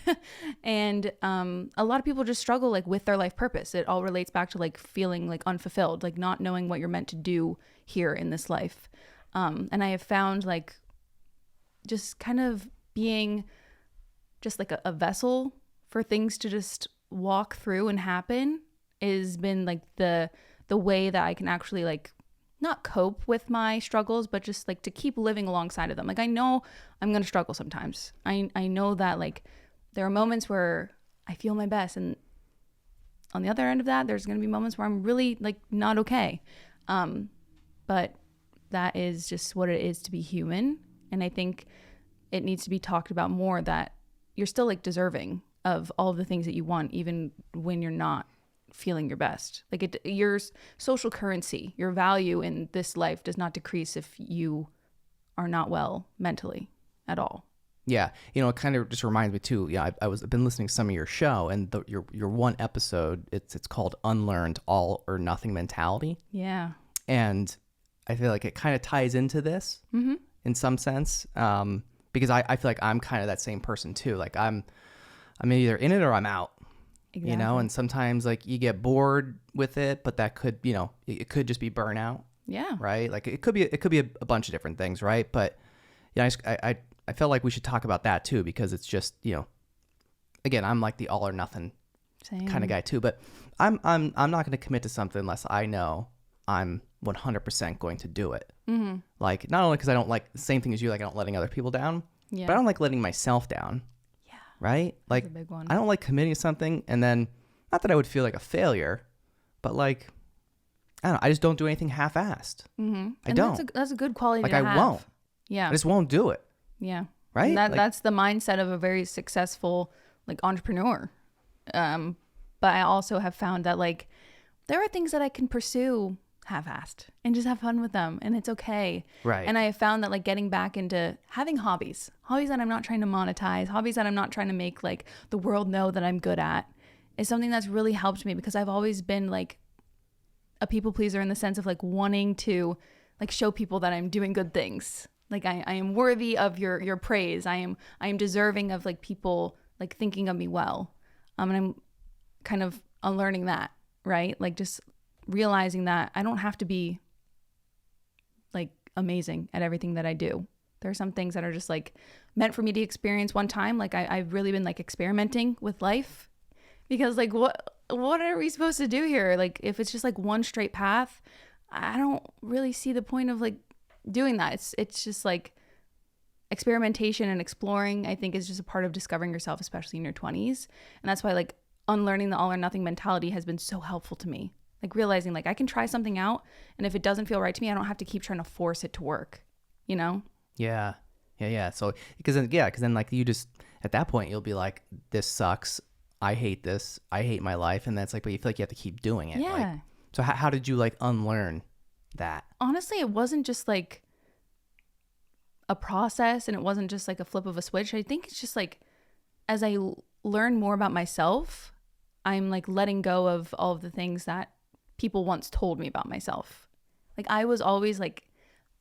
And a lot of people just struggle like with their life purpose. It all relates back to like feeling like unfulfilled, like not knowing what you're meant to do here in this life. And I have found like just kind of being just like a vessel for things to just walk through and happen has been like the way that I can actually like not cope with my struggles, but just like to keep living alongside of them. Like I know I'm going to struggle sometimes. I know that like there are moments where I feel my best, and on the other end of that, there's going to be moments where I'm really like not okay. But that is just what it is to be human. And I think it needs to be talked about more, that you're still like deserving of all of the things that you want, even when you're not feeling your best. Like your social currency, your value in this life does not decrease if you are not well mentally at all. Yeah, you know, it kind of just reminds me too. Yeah, I've been listening to some of your show, and your one episode, it's called "Unlearned All or Nothing Mentality." Yeah, and I feel like it kind of ties into this in some sense, because I feel like I'm kind of that same person too. Like I'm either in it or I'm out. Exactly. You know, and sometimes like you get bored with it, but that could, you know, it could just be burnout. Yeah. Right. Like it could be a bunch of different things. Right. But yeah, I felt like we should talk about that too, because it's just, you know, again, I'm like the all or nothing kind of guy too, but I'm not going to commit to something unless I know I'm 100% going to do it. Mm-hmm. Like not only because I don't like the same thing as you, like I don't letting other people down, but I don't like letting myself down. Right? Like, that's a big one. I don't like committing to something and then, not that I would feel like a failure, but like, I don't know, I just don't do anything half-assed. Mm-hmm. I don't. That's a good quality to have. Like, I won't. Yeah. I just won't do it. Yeah. Right? And that's the mindset of a very successful, like, entrepreneur. But I also have found that, like, there are things that I can pursue half-assed and just have fun with them, and it's okay. Right. And I have found that like getting back into having hobbies that I'm not trying to monetize, hobbies that I'm not trying to make like the world know that I'm good at, is something that's really helped me, because I've always been like a people pleaser in the sense of like wanting to like show people that I'm doing good things. Like I am worthy of your praise. I am deserving of like people like thinking of me well. And I'm kind of unlearning that, right? Like just realizing that I don't have to be like amazing at everything that I do. There are some things that are just like meant for me to experience one time. Like I've really been like experimenting with life, because like what are we supposed to do here? Like if it's just like one straight path, I don't really see the point of like doing that. It's just like experimentation and exploring, I think, is just a part of discovering yourself, especially in your 20s. And that's why like unlearning the all or nothing mentality has been so helpful to me. Like realizing like I can try something out, and if it doesn't feel right to me, I don't have to keep trying to force it to work, you know? Yeah. So, because then like you just, at that point, you'll be like, this sucks. I hate this. I hate my life. And that's like, but you feel like you have to keep doing it. Yeah. Like, so how did you like unlearn that? Honestly, it wasn't just like a process, and it wasn't just like a flip of a switch. I think it's just like, as I learn more about myself, I'm like letting go of all of the things that people once told me about myself. Like I was always like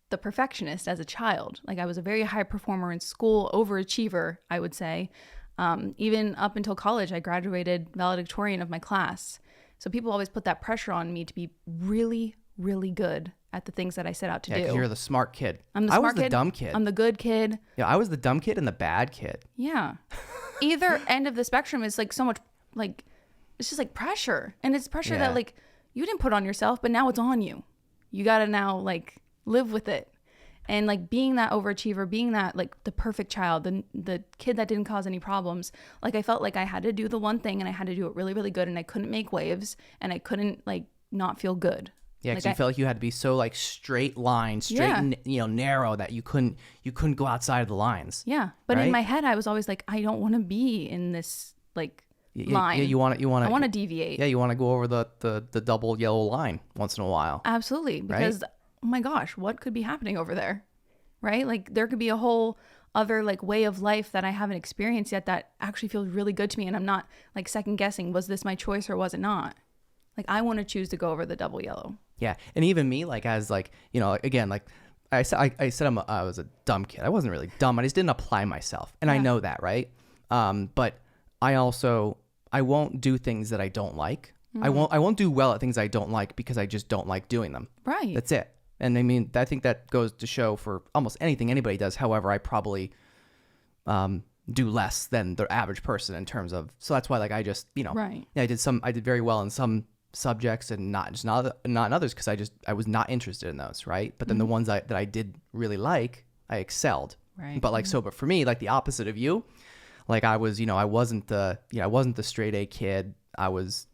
the perfectionist as a child. Like I was a very high performer in school, overachiever, I would say. Even up until college, I graduated valedictorian of my class. So people always put that pressure on me to be really, really good at the things that I set out to do. Yeah, because you're the smart kid. I was the dumb kid. I'm the good kid. Yeah, I was the dumb kid and the bad kid. Yeah. Either end of the spectrum is like so much like, it's just like pressure. And it's pressure that like you didn't put on yourself, but now it's on you. You got to now like live with it. And like being that overachiever, being that like the perfect child, the kid that didn't cause any problems, like I felt like I had to do the one thing, and I had to do it really, really good, and I couldn't make waves, and I couldn't like not feel good Yeah, because Like, you felt like you had to be so like straight line, straight, Yeah. and, narrow that you couldn't go outside of the lines. Yeah. But Right? in my head, I was always like, I don't want to be in this like line. Yeah, you want to. I want to deviate. Yeah, you want to go over the double yellow line once in a while. Absolutely. Because, oh my gosh, what could be happening over there? Right? Like there could be a whole other like way of life that I haven't experienced yet that actually feels really good to me. And I'm not like second guessing, was this my choice or was it not? Like I want to choose to go over the double yellow. Yeah, and even me, like as like again, like I said, I was a dumb kid. I wasn't really dumb. I just didn't apply myself, and I know that, right? But I won't do things that I don't like. I won't do well at things I don't like because I just don't like doing them. Right. That's it. And I mean, I think that goes to show for almost anything anybody does. However, I probably do less than the average person in terms of. So that's why, like, I just Right. I did very well in some subjects and not in others because I was not interested in those, right? But then the ones that I did really like, I excelled. Right. But but for me, like the opposite of you, like I was, I wasn't the straight A kid. I was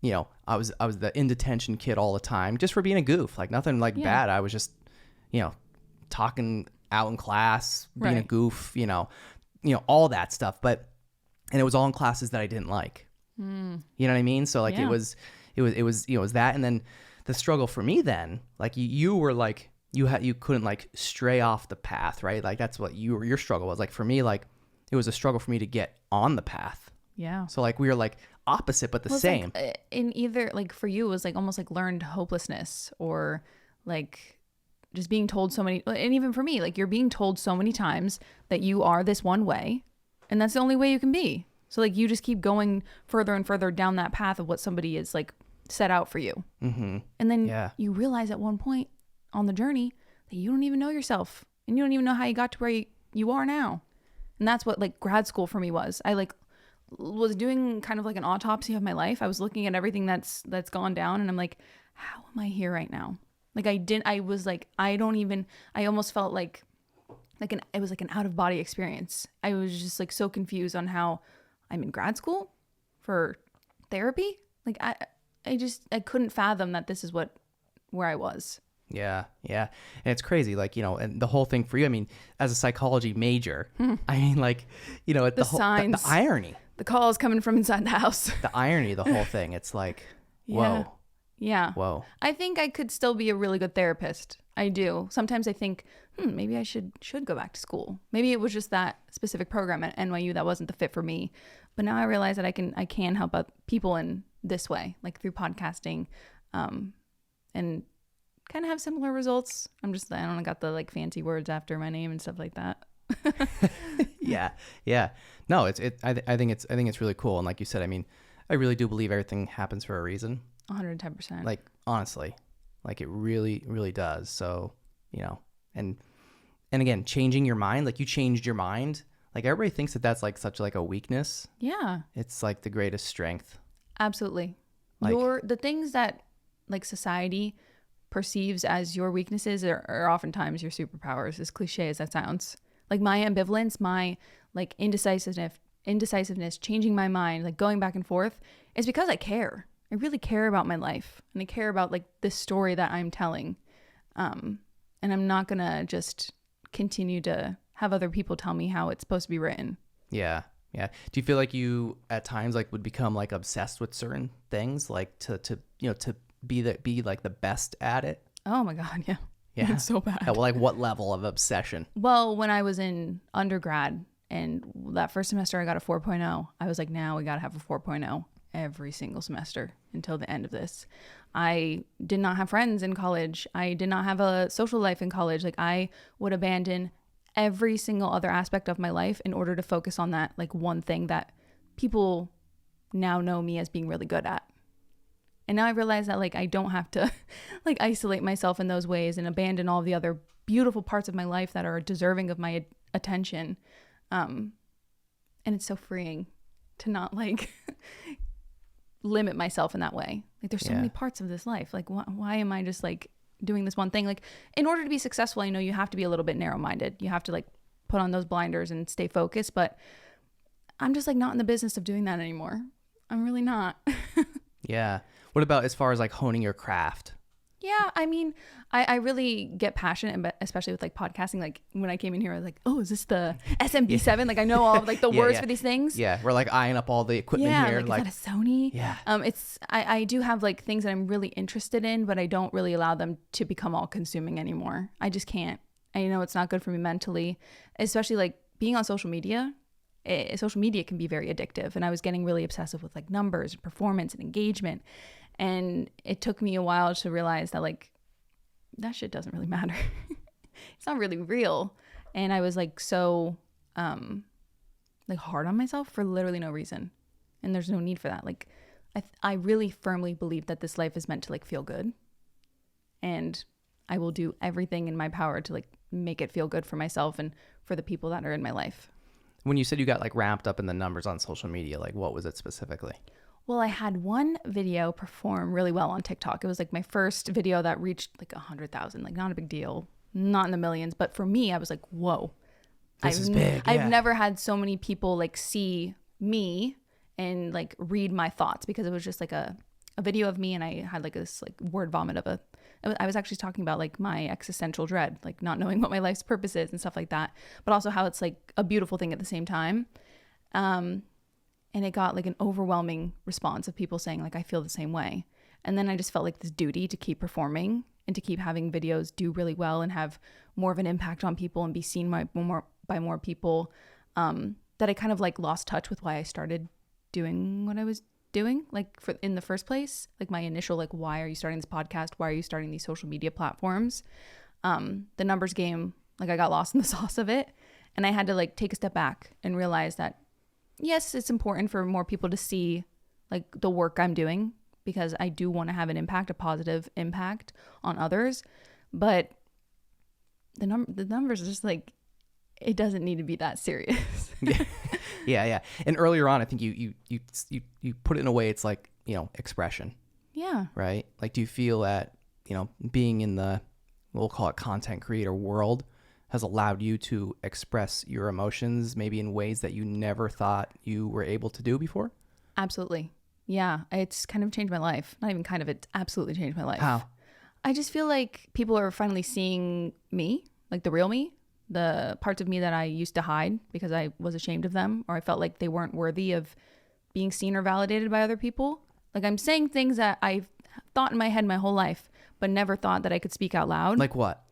the in detention kid all the time just for being a goof, like nothing like bad. I was just, talking out in class, being a Right. goof, all that stuff. And it was all in classes that I didn't like. You know what I mean? So like Yeah. it was that. And then the struggle for me then, like you were like, you couldn't like stray off the path, right? Like that's what your struggle was. Like for me, like it was a struggle for me to get on the path. Yeah. So like we were like opposite, but the Well, it's same. like, in either like for you, it was like almost like learned hopelessness or like just being told so many, and even for me, like you're being told so many times that you are this one way and that's the only way you can be. So like you just keep going further and further down that path of what somebody is like set out for you. Mm-hmm. And then you realize at one point on the journey that you don't even know yourself and you don't even know how you got to where you are now. And that's what like grad school for me was. I like was doing kind of like an autopsy of my life. I was looking at everything that's gone down and I'm like, how am I here right now? Like I almost felt like it was like an out of body experience. I was just like so confused on how I'm in grad school for therapy. Like I couldn't fathom that this is where I was. Yeah. And it's crazy. Like, and the whole thing for you, I mean, as a psychology major, I mean, like, the signs. the irony, The call is coming from inside the house. the irony, the whole thing. It's like, whoa. Yeah. Whoa. I think I could still be a really good therapist. I do. Sometimes I think, maybe I should go back to school. Maybe it was just that specific program at NYU that wasn't the fit for me. But now I realize that I can help out people in this way, like through podcasting, and kind of have similar results. I don't got the like fancy words after my name and stuff like that. Yeah. No, I think it's really cool. And like you said, I mean, I really do believe everything happens for a reason. 110%. Like, honestly, like it really, really does. So, and again, changing your mind, like you changed your mind. Like everybody thinks that that's like such like a weakness. Yeah. It's like the greatest strength. Absolutely. Like- The things that like society perceives as your weaknesses are oftentimes your superpowers, as cliche as that sounds. Like my ambivalence, my like indecisiveness, changing my mind, like going back and forth is because I care. I really care about my life and I care about like this story that I'm telling. And I'm not going to just continue to have other people tell me how it's supposed to be written. Yeah. Do you feel like you at times like would become like obsessed with certain things, like to be like the best at it? Oh my God. Yeah. Yeah. It's so bad. Well, like what level of obsession? Well, when I was in undergrad and that first semester I got a 4.0, I was like, now we got to have a 4.0 every single semester until the end of this. I did not have friends in college. I did not have a social life in college. Like I would abandon every single other aspect of my life in order to focus on that like one thing that people now know me as being really good at. And now I realize that like I don't have to like isolate myself in those ways and abandon all the other beautiful parts of my life that are deserving of my attention. And it's so freeing to not like limit myself in that way. Like there's so many parts of this life. Like why am I just like doing this one thing? Like in order to be successful, I know you have to be a little bit narrow-minded. You have to like put on those blinders and stay focused, but I'm just like not in the business of doing that anymore. I'm really not. Yeah. What about as far as like honing your craft? Yeah, I mean, I really get passionate, but especially with like podcasting. Like when I came in here, I was like, oh, is this the SMB7? Like I know all of like the words for these things. Yeah, we're like eyeing up all the equipment here. Like, is that a Sony? Yeah. I do have like things that I'm really interested in, but I don't really allow them to become all consuming anymore. I just can't. I know it's not good for me mentally, especially like being on social media. Social media can be very addictive, and I was getting really obsessive with like numbers and performance and engagement. And it took me a while to realize that like that shit doesn't really matter. It's not really real. And I was like so like hard on myself for literally no reason. And there's no need for that. Like I really firmly believe that this life is meant to like feel good. And I will do everything in my power to like make it feel good for myself and for the people that are in my life. When you said you got like wrapped up in the numbers on social media, like what was it specifically? Well, I had one video perform really well on TikTok. It was like my first video that reached like 100,000, like not a big deal, not in the millions. But for me, I was like, whoa, this is big. Yeah. I've never had so many people like see me and like read my thoughts, because it was just like a video of me, and I had like this like word vomit of I was actually talking about like my existential dread, like not knowing what my life's purpose is and stuff like that, but also how it's like a beautiful thing at the same time. And it got like an overwhelming response of people saying like, I feel the same way. And then I just felt like this duty to keep performing and to keep having videos do really well and have more of an impact on people and be seen by more people, that I kind of like lost touch with why I started doing what I was doing, like in the first place. Like my initial like, why are you starting this podcast? Why are you starting these social media platforms? The numbers game, like I got lost in the sauce of it. And I had to like take a step back and realize that yes, it's important for more people to see like the work I'm doing, because I do want to have an impact, a positive impact on others. But the numbers are just like, it doesn't need to be that serious. Yeah. And earlier on, I think you put it in a way, it's like, you know, expression. Yeah. Right? Like, do you feel that, you know, being in the, we'll call it content creator world, has allowed you to express your emotions maybe in ways that you never thought you were able to do before? Absolutely. Yeah. It's kind of changed my life. Not even kind of, it's absolutely changed my life. How? I just feel like people are finally seeing me, like the real me, the parts of me that I used to hide because I was ashamed of them, or I felt like they weren't worthy of being seen or validated by other people. Like I'm saying things that I've thought in my head my whole life, but never thought that I could speak out loud. Like what?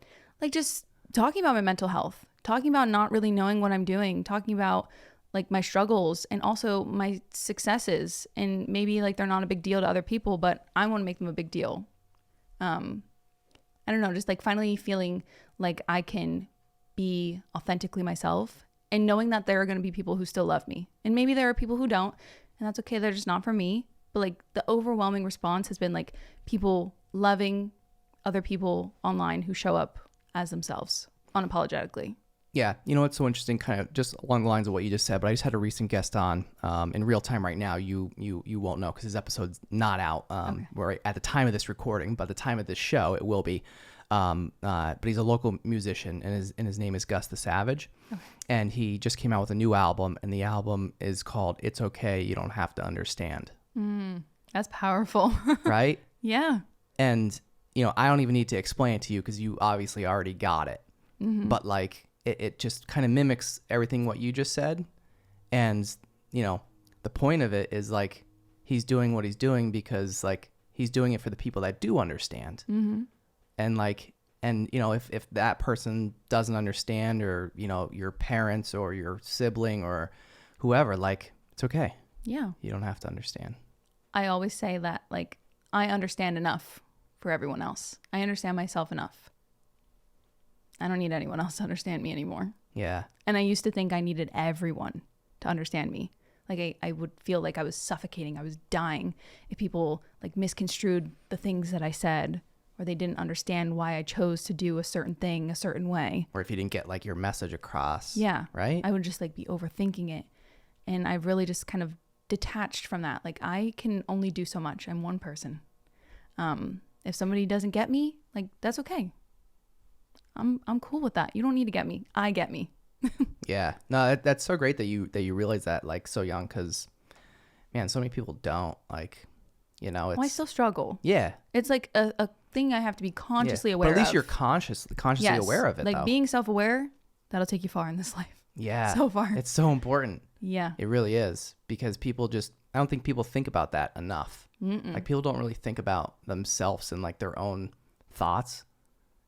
Like just talking about my mental health, talking about not really knowing what I'm doing, talking about like my struggles and also my successes, and maybe like they're not a big deal to other people, but I want to make them a big deal. I don't know, just like finally feeling like I can be authentically myself, and knowing that there are going to be people who still love me, and maybe there are people who don't, and that's okay. They're just not for me. But like the overwhelming response has been like people loving other people online who show up as themselves unapologetically. Yeah. You know, it's so interesting, kind of just along the lines of what you just said, but I just had a recent guest on in real time right now. You won't know because his episode's not out right at the time of this recording, but the time of this show it will be. But he's a local musician, and his name is Gus the Savage. Okay. And he just came out with a new album, and the album is called It's Okay, You Don't Have to Understand. That's powerful. Right? Yeah. And, you know, I don't even need to explain it to you because you obviously already got it. Mm-hmm. But like, it just kind of mimics everything what you just said. And, you know, the point of it is like, he's doing what he's doing because like, he's doing it for the people that do understand. Mm-hmm. And like, and you know, if that person doesn't understand, or, you know, your parents or your sibling or whoever, like, it's okay. Yeah. You don't have to understand. I always say that, like, I understand enough for everyone else. I understand myself enough. I don't need anyone else to understand me anymore. Yeah. And I used to think I needed everyone to understand me. Like I would feel like I was suffocating. I was dying if people like misconstrued the things that I said, or they didn't understand why I chose to do a certain thing a certain way. Or if you didn't get like your message across. Yeah. Right? I would just like be overthinking it. And I've really just kind of detached from that. Like I can only do so much. I'm one person. If somebody doesn't get me, like that's okay. I'm cool with that. You don't need to get me. I get me. Yeah. No, that's so great that you realize that like so young, because man, so many people don't, like, you know, it's... Well, I still struggle. Yeah. It's like a thing I have to be consciously Yeah. aware of. But at least you're consciously Yes. aware of it, Like though. being self-aware, that'll take you far in this life. Yeah. So far. It's so important. Yeah. It really is, because people just, I don't think people think about that enough. Like people don't really think about themselves and like their own thoughts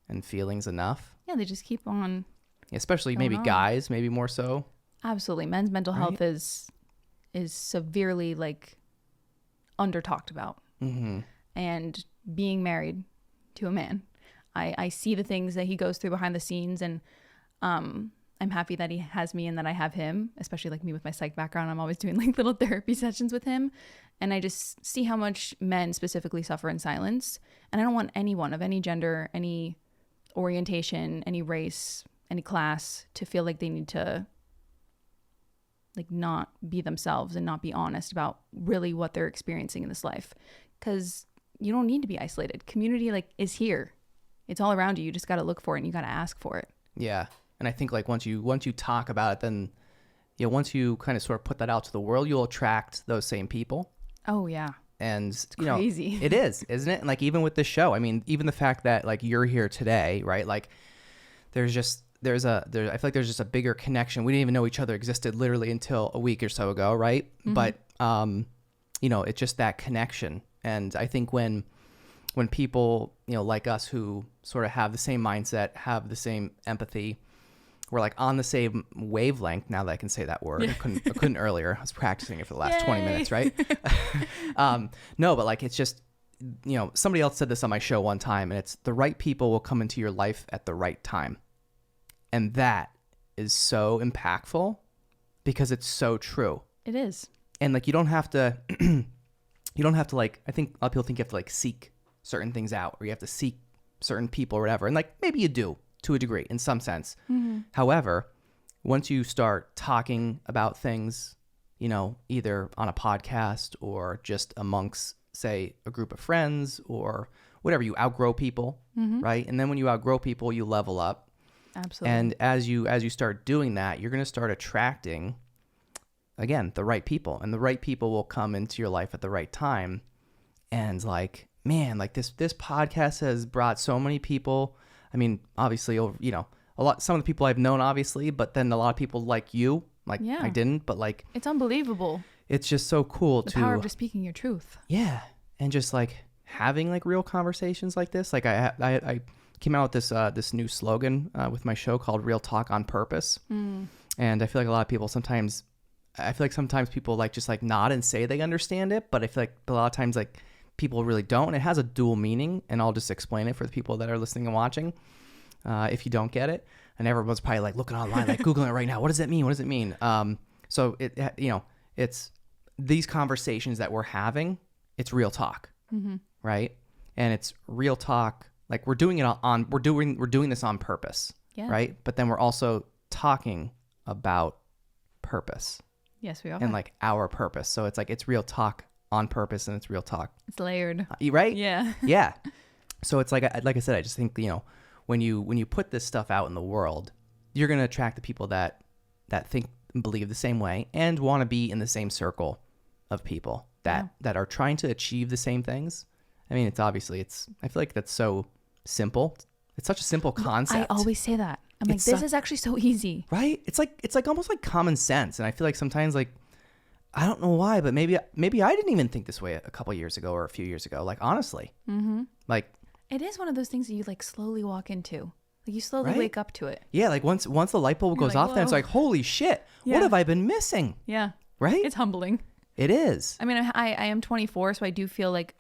and feelings enough. Yeah, they just keep on. Especially maybe on. guys, maybe more so. Absolutely. Men's mental health is severely like under talked about. Mm-hmm. And being married to a man, I see the things that he goes through behind the scenes, and I'm happy that he has me and that I have him, especially like me with my psych background. I'm always doing like little therapy sessions with him. And I just see how much men specifically suffer in silence. And I don't want anyone of any gender, any orientation, any race, any class to feel like they need to like not be themselves and not be honest about really what they're experiencing in this life. Because you don't need to be isolated. Community like is here. It's all around you. You just got to look for it and you got to ask for it. Yeah. And I think like once you talk about it, then, you know, once you kind of sort of put that out to the world, you'll attract those same people. Oh, yeah. And, you crazy. know, it is, isn't it? And like, even with this show, I mean, even the fact that like you're here today, right? Like I feel like there's just a bigger connection. We didn't even know each other existed literally until a week or so ago. Right. Mm-hmm. But, you know, it's just that connection. And I think when people, you know, like us who sort of have the same mindset, have the same empathy, we're like on the same wavelength. Now that I can say that word, I couldn't earlier. I was practicing it for the last 20 minutes, right? No, but like, it's just, you know, somebody else said this on my show one time, and it's the right people will come into your life at the right time. And that is so impactful because it's so true. It is. And like, you don't have to like, I think a lot of people think you have to like seek certain things out, or you have to seek certain people or whatever. And like, maybe you do to a degree in some sense. Mm-hmm. However, once you start talking about things, you know, either on a podcast or just amongst, say, a group of friends or whatever, you outgrow people, right? And then when you outgrow people, you level up. Absolutely. And as you start doing that, you're going to start attracting, again, the right people, and the right people will come into your life at the right time. And like, man, like this podcast has brought so many people. I mean, obviously, you know, some of the people I've known, obviously, but then a lot of people like you, like yeah. I didn't, but like, it's unbelievable. It's just so cool the power of just speaking your truth. Yeah. And just like having like real conversations like this. Like I came out with this new slogan with my show called Real Talk on Purpose. And I feel like a lot of people sometimes people like just like nod and say they understand it, but I feel like a lot of times like people really don't. And it has a dual meaning, and I'll just explain it for the people that are listening and watching. If you don't get it, and everyone's probably like looking online, like Googling it right now. What does that mean? What does it mean? So it, you know, it's these conversations that we're having. It's real talk, right? And it's real talk. Like we're doing it we're doing this on purpose, right? But then we're also talking about purpose. Yes, we are. And like our purpose. So it's like, it's real talk on purpose, and it's real talk. It's layered. Right? Yeah. Yeah. So it's like I said, I just think, you know, when you put this stuff out in the world, you're going to attract the people that think and believe the same way and want to be in the same circle of people that are trying to achieve the same things. I mean, I feel like that's so simple. It's such a simple concept. I always say that. I'm like, this is actually so easy. Right? It's like almost like common sense. And I feel like sometimes, like, I don't know why, but maybe I didn't even think this way a couple years ago or a few years ago. Like, honestly, like, it is one of those things that you like slowly walk into. Like you slowly wake up to it. Yeah. Like once the light bulb goes off, then it's like, holy shit, what have I been missing? Yeah. Right? It's humbling. It is. I mean, I am 24, so I do feel like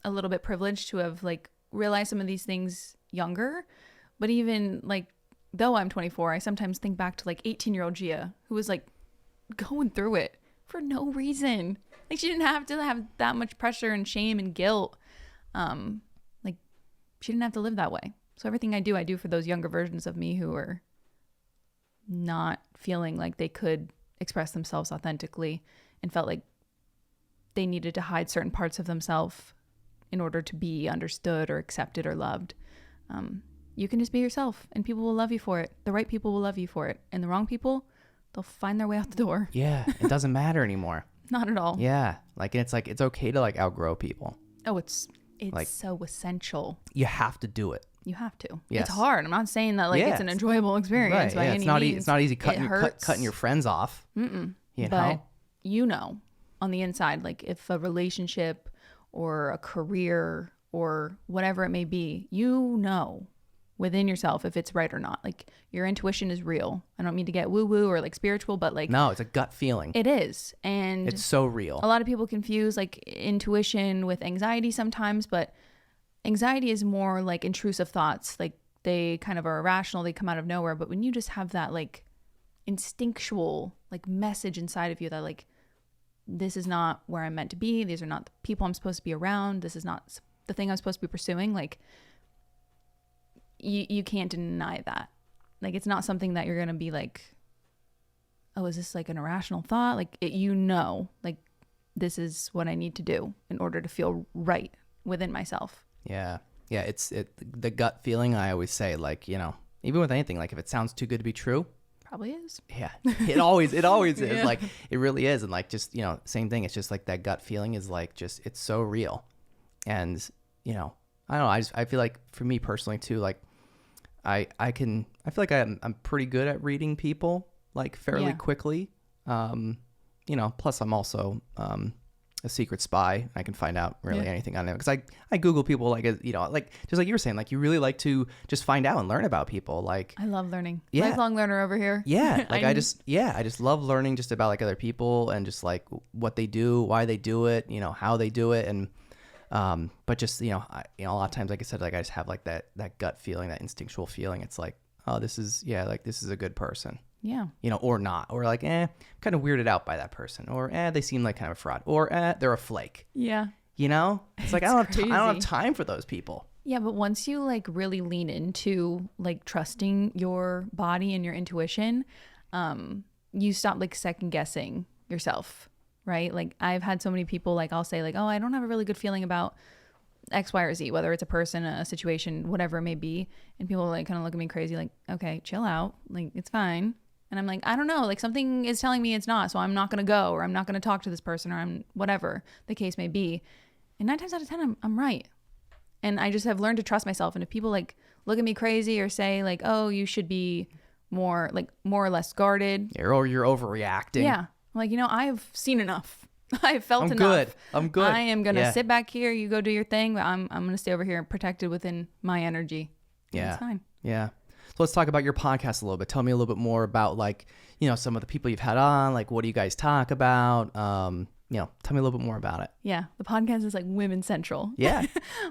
a little bit privileged to have like realized some of these things younger. But even like, though I'm 24, I sometimes think back to like 18-year-old Gia, who was like going through it for no reason. Like she didn't have to have that much pressure and shame and guilt. Like she didn't have to live that way. So everything I do for those younger versions of me who are not feeling like they could express themselves authentically and felt like they needed to hide certain parts of themselves in order to be understood or accepted or loved. You can just be yourself and people will love you for it. The right people will love you for it. And the wrong people, they'll find their way out the door. Yeah. It doesn't matter anymore. Not at all. Yeah. Like, it's okay to like outgrow people. Oh, it's It's like so essential. you have to do it. You have to. Yes. It's hard. I'm not saying that like Yeah, it's an enjoyable experience by any means. It's not easy cutting hurts. your friends off. You But know? you know, on the inside, like if a relationship or a career or whatever it may be, you know within yourself if it's right or not. Like your intuition is real. I don't mean to get woo woo or like spiritual, but like No, it's a gut feeling. it is. And It's so real. a lot of people confuse like intuition with anxiety sometimes, but anxiety is more like intrusive thoughts. Like they kind of are irrational, they come out of nowhere. But when you just have that like instinctual like message inside of you that like, this is not where I'm meant to be, these are not the people I'm supposed to be around, this is not the thing I'm supposed to be pursuing, like you can't deny that. Like it's not something that you're gonna be like, oh, is this like an irrational thought? Like you know, like this is what I need to do in order to feel right within myself. Yeah. It's the gut feeling. I always say, like, you know, even with anything, like if it sounds too good to be true, Probably is. yeah, it always is. Yeah. Like it really is. And like, just, you know, same thing. It's just like that gut feeling is like, just, it's so real. And, you know, I don't know. I feel like for me personally too, like I feel like I'm pretty good at reading people like fairly quickly. You know, plus I'm also, a secret spy. I can find out really anything on them because I Google people, like, you know, like just like you were saying, like you really like to just find out and learn about people. Like I love learning. Yeah. Lifelong learner over here. Yeah. Like I just love learning just about like other people and just like what they do, why they do it, you know, how they do it. And, but just, you know, a lot of times, like I said, like I just have like that gut feeling, that instinctual feeling. It's like, oh, this is a good person. Yeah. You know, or not, or like, I'm kind of weirded out by that person, or they seem like kind of a fraud, or they're a flake. Yeah. You know, it's like I don't have time for those people. Yeah, but once you like really lean into like trusting your body and your intuition, you stop like second guessing yourself, right? Like I've had so many people, like I'll say like, oh, I don't have a really good feeling about X, Y, or Z, whether it's a person, a situation, whatever it may be. And people like kind of look at me crazy, like, okay, chill out. Like it's fine. And I'm like, I don't know, like something is telling me it's not, so I'm not going to go, or I'm not going to talk to this person, or I'm whatever the case may be. And 9 times out of 10, I'm right. And I just have learned to trust myself. And if people like look at me crazy or say like, oh, you should be more or less guarded. Or you're overreacting. Yeah. I'm like, you know, I've seen enough. I've felt enough. I'm good. I am going to sit back here. You go do your thing, but I'm going to stay over here protected within my energy. Yeah. It's fine. Yeah. So let's talk about your podcast a little bit. Tell me a little bit more about like, you know, some of the people you've had on, like what do you guys talk about? You know, tell me a little bit more about it. Yeah. The podcast is like women central. Yeah.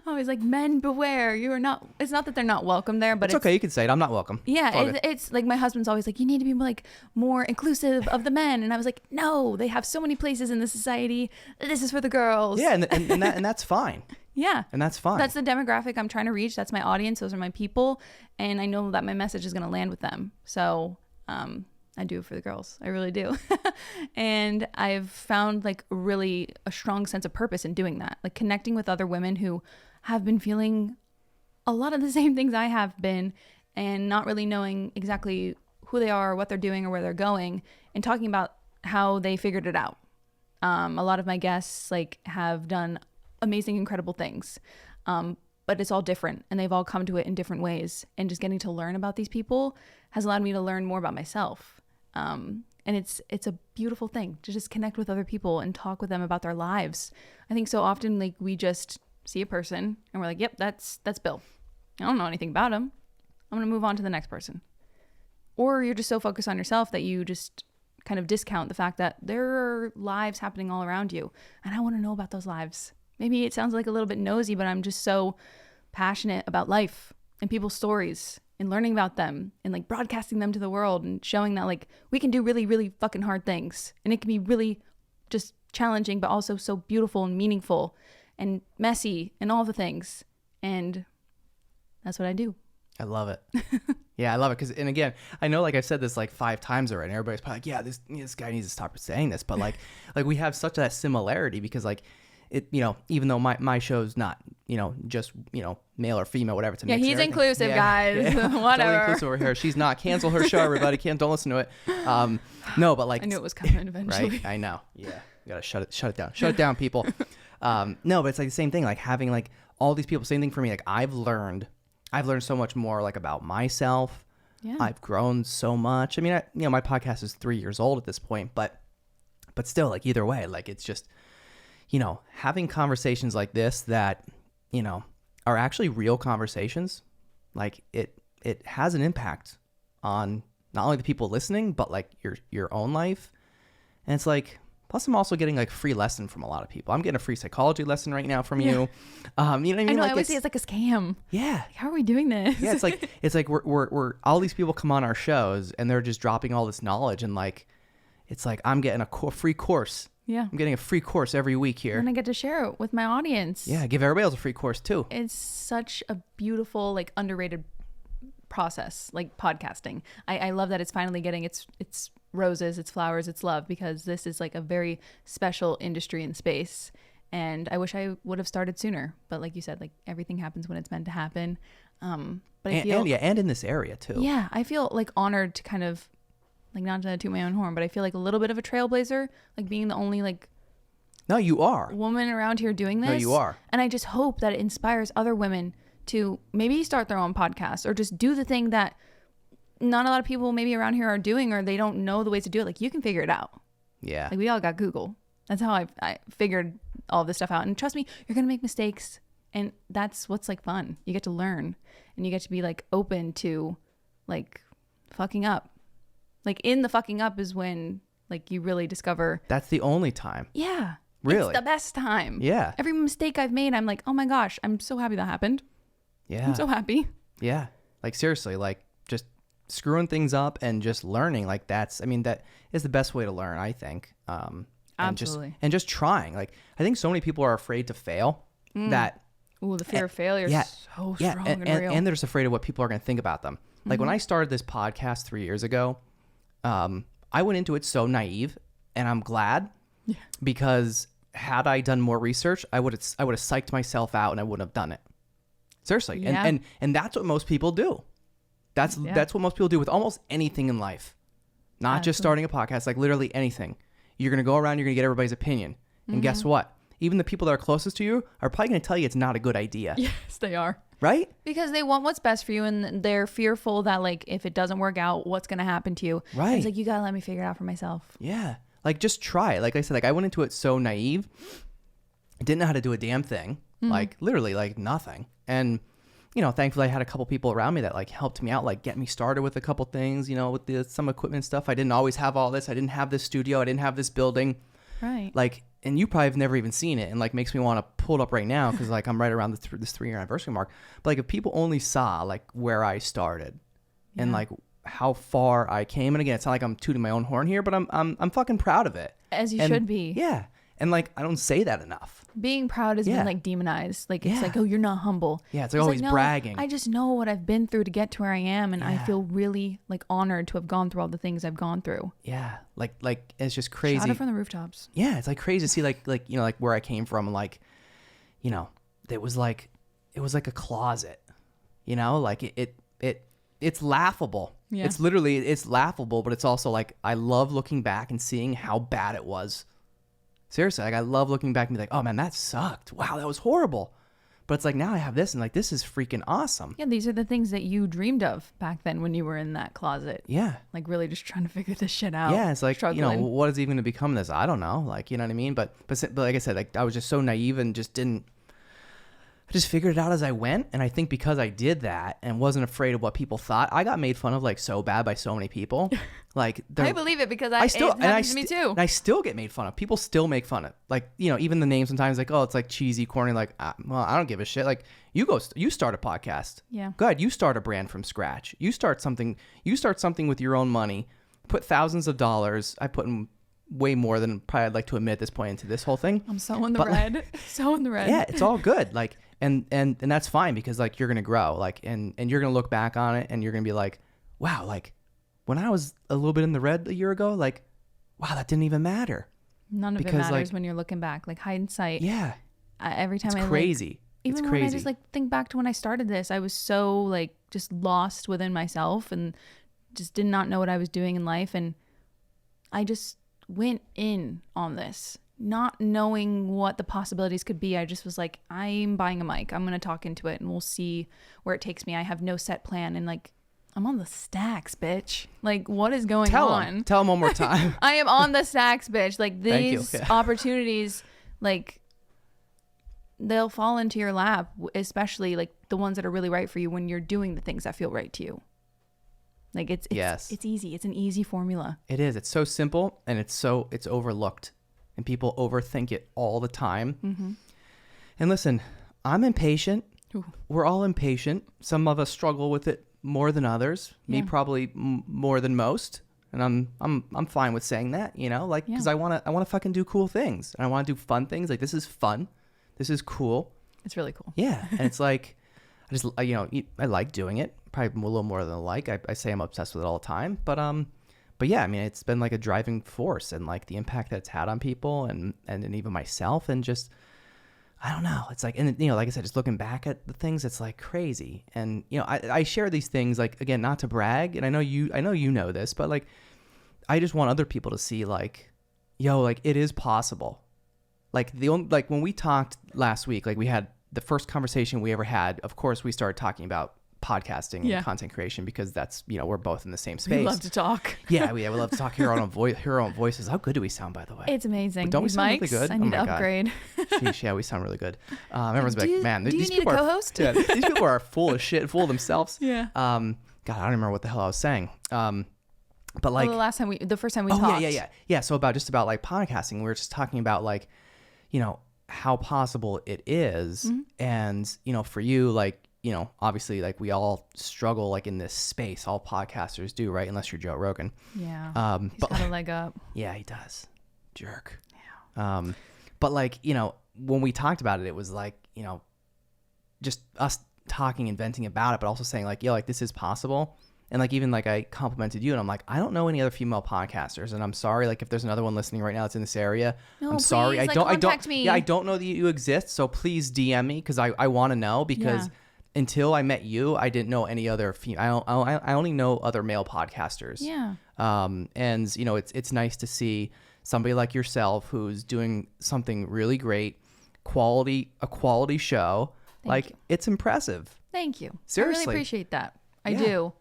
Always like, men beware. You are not, it's not that they're not welcome there, but It's okay. You can say it. I'm not welcome. Yeah. It's like my husband's always like, you need to be like more inclusive of the men. And I was like, no, they have so many places in the society. This is for the girls. Yeah. And that's fine. Yeah. And that's fine. That's the demographic I'm trying to reach. That's my audience. Those are my people. And I know that my message is going to land with them. So I do it for the girls. I really do. And I've found like really a strong sense of purpose in doing that. Like connecting with other women who have been feeling a lot of the same things I have been and not really knowing exactly who they are, what they're doing, or where they're going, and talking about how they figured it out. A lot of my guests like have done amazing, incredible things. But it's all different and they've all come to it in different ways. And just getting to learn about these people has allowed me to learn more about myself. And it's a beautiful thing to just connect with other people and talk with them about their lives. I think so often like we just see a person and we're like, yep, that's Bill. I don't know anything about him. I'm going to move on to the next person. Or you're just so focused on yourself that you just kind of discount the fact that there are lives happening all around you. And I want to know about those lives. Maybe it sounds like a little bit nosy, but I'm just so passionate about life and people's stories and learning about them and like broadcasting them to the world and showing that like we can do really, really fucking hard things. And it can be really just challenging, but also so beautiful and meaningful and messy and all the things. And that's what I do. I love it. Yeah, I love it. And again, I know like I've said this like 5 times already. And everybody's probably like, yeah, this guy needs to stop saying this. But like we have such that similarity because like it, you know, even though my show's not, you know, just, you know, male or female, whatever. It's a mix he's inclusive, guys. Yeah. Whatever. Totally inclusive over here. She's not. Cancel her show, everybody. Don't listen to it. No, but like. I knew it was coming eventually. Right? I know. Yeah. You gotta shut it down. Shut it down, people. No, but it's like the same thing, like having like all these people, same thing for me. Like I've learned so much more like about myself. Yeah. I've grown so much. I mean, my podcast is 3 years old at this point, but still, like either way, like it's just, having conversations like this that, are actually real conversations, like it has an impact on not only the people listening, but like your own life. And it's like, plus I'm also getting like free lesson from a lot of people. I'm getting a free psychology lesson right now from you. You know what I mean? I know, like I always say it's like a scam. Yeah. Like, how are we doing this? Yeah, it's like we're all these people come on our shows and they're just dropping all this knowledge, and like it's like I'm getting a free course. Yeah. I'm getting a free course every week here. And I get to share it with my audience. Yeah, give everybody else a free course too. It's such a beautiful, like underrated process, like podcasting. I love that it's finally getting its roses, its flowers, its love, because this is like a very special industry and space. And I wish I would have started sooner. But like you said, like everything happens when it's meant to happen. But I feel and in this area too. Yeah, I feel like honored to kind of, like, not to toot my own horn, but I feel like a little bit of a trailblazer, like being the only like No, you are. woman around here doing this. No, you are. And I just hope that it inspires other women to maybe start their own podcast or just do the thing that not a lot of people maybe around here are doing, or they don't know the ways to do it. Like, you can figure it out. Yeah. Like, we all got Google. That's how I figured all this stuff out. And trust me, you're going to make mistakes. And that's what's like fun. You get to learn and you get to be like open to like fucking up. Like, in the fucking up is when like you really discover. That's the only time. Yeah. Really? It's the best time. Yeah. Every mistake I've made, I'm like, oh my gosh, I'm so happy that happened. Yeah. I'm so happy. Yeah. Like, seriously, like just screwing things up and just learning, like that is the best way to learn, I think. Absolutely. And just trying. Like, I think so many people are afraid to fail that. Ooh, the fear of failure is so strong and real. And they're just afraid of what people are going to think about them. Like, when I started this podcast 3 years ago, I went into it so naive, and I'm glad because had I done more research, I would have psyched myself out and I wouldn't have done it. Seriously. Yeah. And that's what most people do. That's what most people do with almost anything in life. Not just starting a podcast, like literally anything. You're going to go around, you're going to get everybody's opinion. And guess what? Even the people that are closest to you are probably going to tell you it's not a good idea. Yes, they are. Right? Because they want what's best for you, and they're fearful that like if it doesn't work out, what's going to happen to you. Right. And it's like, you got to let me figure it out for myself. Yeah. Like, just try it. Like I said, like I went into it so naive. I didn't know how to do a damn thing. Like, literally, like nothing. And, thankfully I had a couple people around me that like helped me out, like get me started with a couple things, with some equipment stuff. I didn't always have all this. I didn't have this studio. I didn't have this building. Right. Like, and you probably have never even seen it, and like makes me want to pull it up right now because like I'm right around this 3-year anniversary mark. But like if people only saw like where I started and like how far I came, and again, it's not like I'm tooting my own horn here, but I'm fucking proud of it. As you And should be. Yeah. And like I don't say that enough. Being proud has been like demonized. Like it's like, oh, you're not humble. Yeah, it's like always no, bragging. I just know what I've been through to get to where I am, and I feel really like honored to have gone through all the things I've gone through. Yeah. Like it's just crazy. Shout it from the rooftops. Yeah, it's like crazy to see like like where I came from, like it was like a closet. Like it's laughable. Yeah. It's laughable, but it's also like I love looking back and seeing how bad it was. Seriously, like I love looking back and be like, oh man, that sucked. Wow, that was horrible. But it's like now I have this, and like this is freaking awesome. Yeah, these are the things that you dreamed of back then when you were in that closet. Yeah. Like really just trying to figure this shit out. Yeah, it's like, struggling. what is even going to become this? I don't know. Like, you know what I mean? But like I said, like I was just so naive and I just figured it out as I went. And I think because I did that and wasn't afraid of what people thought, I got made fun of like so bad by so many people. Like I believe it because it happens to me too. And I still get made fun of. People still make fun of, like, even the name sometimes, like, oh, it's like cheesy, corny. Like, well, I don't give a shit. Like, you start a podcast. Yeah. Go ahead. You start a brand from scratch. You start something with your own money. Put thousands of dollars. I put in way more than probably I'd like to admit at this point into this whole thing. I'm so in the red. So in the red. Yeah, it's all good. Like, and that's fine because like you're gonna grow. Like, and you're gonna look back on it and you're gonna be like, wow, like when I was a little bit in the red a year ago, like, wow, that didn't even matter. None of it matters when you're looking back. Like hindsight. Yeah. Every time it's crazy. Even it's when crazy. I just like think back to when I started this, I was so like just lost within myself and just did not know what I was doing in life. And I just went in on this not knowing what the possibilities could be, I just was like, I'm buying a mic. I'm going to talk into it and we'll see where it takes me. I have no set plan. And like, I'm on the stacks, bitch. Like, what is going on? Tell them one more time. I am on the stacks, bitch. Like, these Yeah. opportunities, like, they'll fall into your lap, especially like the ones that are really right for you when you're doing the things that feel right to you. Like, it's easy. It's an easy formula. It is. It's so simple, and it's overlooked, and people overthink it all the time. Mm-hmm. And listen, I'm impatient. Ooh. We're all impatient. Some of us struggle with it more than others. Me probably more than most. And I'm fine with saying that, you know, like, because I want to fucking do cool things, and I want to do fun things. Like, this is fun. This is cool. It's really cool. Yeah. And it's like, I like doing it. Probably a little more than I like. I say I'm obsessed with it all the time, but yeah, I mean, it's been like a driving force, and like the impact that it's had on people and even myself, and just, I don't know. It's like, and you know, like I said, just looking back at the things, it's like crazy. And you know, I share these things, like, again, not to brag, and I know you know this, but like, I just want other people to see, like, yo, like, it is possible. Like like when we talked last week, like we had the first conversation we ever had. Of course, we started talking about podcasting and content creation, because that's, you know, we're both in the same space. We love to talk. Yeah, we love to talk. Hear our own voices. How good do we sound, by the way? It's amazing. But don't we sound mics, really good? I need to my God. upgrade. Sheesh, yeah, we sound really good. Everyone's like, man, do these you need people a co-host? these people are full of shit, full of themselves. Yeah. God, I don't remember what the hell I was saying. But like, the first time we talked. Yeah. So about like podcasting, we were just talking about, like, you know, how possible it is. Mm-hmm. And, you know, for you, like, you know, obviously, like, we all struggle, like, in this space. All podcasters do, right? Unless you're Joe Rogan. Yeah. He's got a leg up. Yeah, he does. Jerk. Yeah. But like, you know, when we talked about it, it was like, you know, just us talking and venting about it, but also saying, like, yo, like, this is possible. And like, even like, I complimented you, and I'm like, I don't know any other female podcasters, and I'm sorry, like, if there's another one listening right now that's in this area, No, I'm sorry. please, contact me. Yeah, I don't know that you exist, so please DM me, because I want to know, because until I met you, I didn't know any other female. I only know other male podcasters. Yeah. And you know, it's nice to see somebody like yourself who's doing something really great, a quality show. Thank you. It's impressive. Thank you. Seriously. I really appreciate that. I do.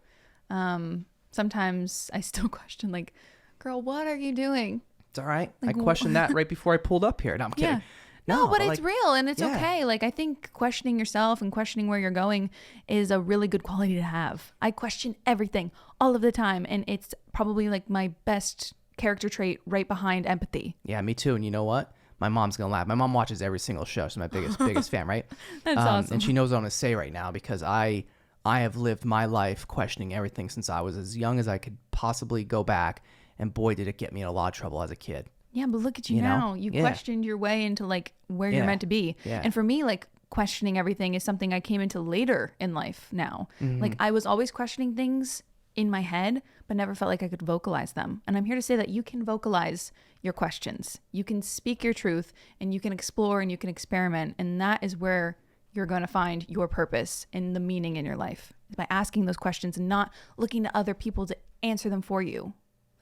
Sometimes I still question, like, girl, what are you doing? It's all right. Like, I questioned that right before I pulled up here. No, I'm kidding. Yeah. No, but it's like, real, and it's yeah. okay. Like, I think questioning yourself and questioning where you're going is a really good quality to have. I question everything all of the time, and it's probably like my best character trait, right behind empathy. Yeah, me too. And you know what? My mom's gonna laugh. My mom watches every single show. She's my biggest fan, right? That's awesome. And she knows what I'm gonna say right now, because I have lived my life questioning everything since I was as young as I could possibly go back, and boy, did it get me in a lot of trouble as a kid. Yeah, but look at you, You know? now. You Yeah. questioned your way into like where you're meant to be. Yeah. And for me, like, questioning everything is something I came into later in life now. Mm-hmm. Like, I was always questioning things in my head, but never felt like I could vocalize them. And I'm here to say that you can vocalize your questions. You can speak your truth, and you can explore, and you can experiment. And that is where you're going to find your purpose and the meaning in your life, by asking those questions and not looking to other people to answer them for you.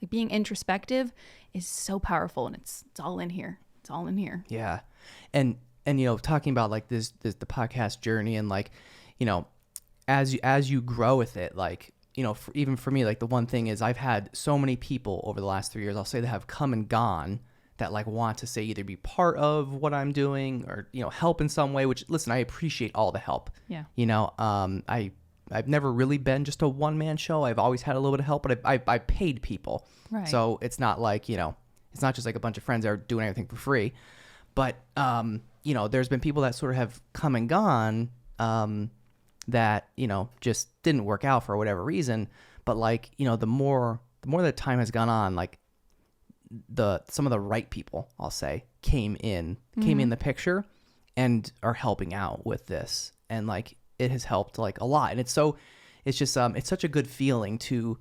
Like, being introspective is so powerful, and it's all in here. It's all in here. Yeah. And you know, talking about like this the podcast journey, and like, you know, as you grow with it, like, you know, even for me, like, the one thing is, I've had so many people over the last 3 years, I'll say, that have come and gone, that like want to say either be part of what I'm doing, or, you know, help in some way, which, listen, I appreciate all the help. Yeah. You know, I've never really been just a one-man show. I've always had a little bit of help, but I paid people. Right. So it's not like, you know, it's not just like a bunch of friends that are doing everything for free. But, you know, there's been people that sort of have come and gone that, you know, just didn't work out for whatever reason. But like, you know, the more that time has gone on, like, some of the right people, I'll say, came in the picture and are helping out with this. And like, it has helped like a lot. And it's just it's such a good feeling to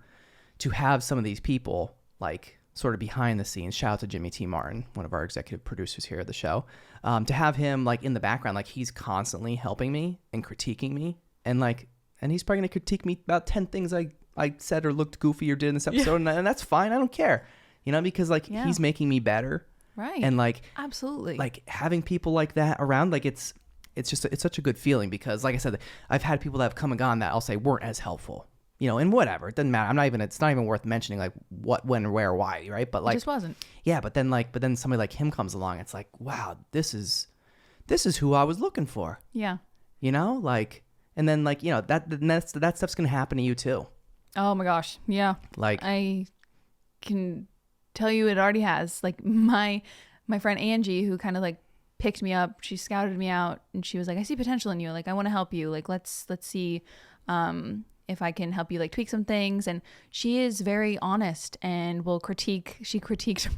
have some of these people like sort of behind the scenes. Shout out to Jimmy T. Martin, one of our executive producers here at the show, to have him like in the background, like, he's constantly helping me and critiquing me, and he's probably gonna critique me about 10 things I said or looked goofy or did in this episode. And that's fine. I don't care, you know, because like, he's making me better. Right. And like, absolutely. like having people like that around, like it's such a good feeling, because like I said, I've had people that have come and gone that I'll say weren't as helpful, you know, and whatever. It doesn't matter. It's not even worth mentioning like what, when, where, why. Right. But like, it just wasn't. Yeah. But then somebody like him comes along. It's like, wow, this is who I was looking for, Yeah. you know, like, and then like, you know, that stuff's going to happen to you too. Oh my gosh. Yeah. Like, I can tell you it already has. Like my friend Angie, who kind of like picked me up, she scouted me out, and she was like, I see potential in you. Like, I want to help you. Like, let's see if I can help you like tweak some things. And she is very honest and will critique. She critiqued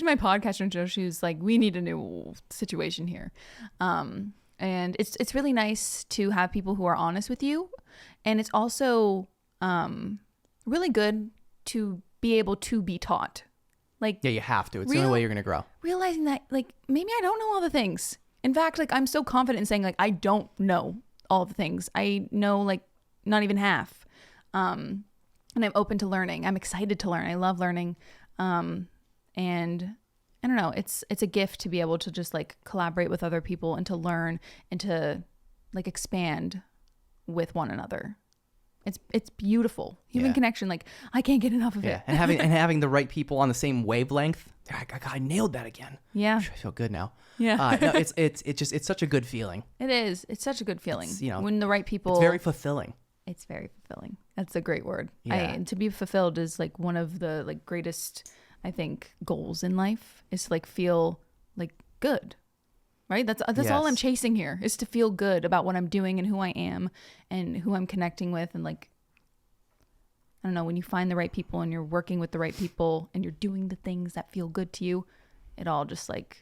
my podcast, and she was like, we need a new situation here. And it's really nice to have people who are honest with you. And it's also really good to be able to be taught. Like, yeah, you have to. It's the only way you're going to grow. Realizing that, like, maybe I don't know all the things. In fact, like, I'm so confident in saying, like, I don't know all the things. I know, like, not even half. And I'm open to learning. I'm excited to learn. I love learning. And I don't know, it's a gift to be able to just, like, collaborate with other people and to learn and to, like, expand with one another. It's beautiful. Human connection, like, I can't get enough of it. And having the right people on the same wavelength. I nailed that again. Yeah. I feel good now. Yeah. No, it's such a good feeling. It is. It's such a good feeling. It's, you know, when the right people. It's very fulfilling. It's very fulfilling. That's a great word. Yeah. To be fulfilled is like one of the like greatest, I think, goals in life, is to like feel like good. Right? That's all I'm chasing here, is to feel good about what I'm doing and who I am and who I'm connecting with. And like, I don't know, when you find the right people and you're working with the right people and you're doing the things that feel good to you, it all just like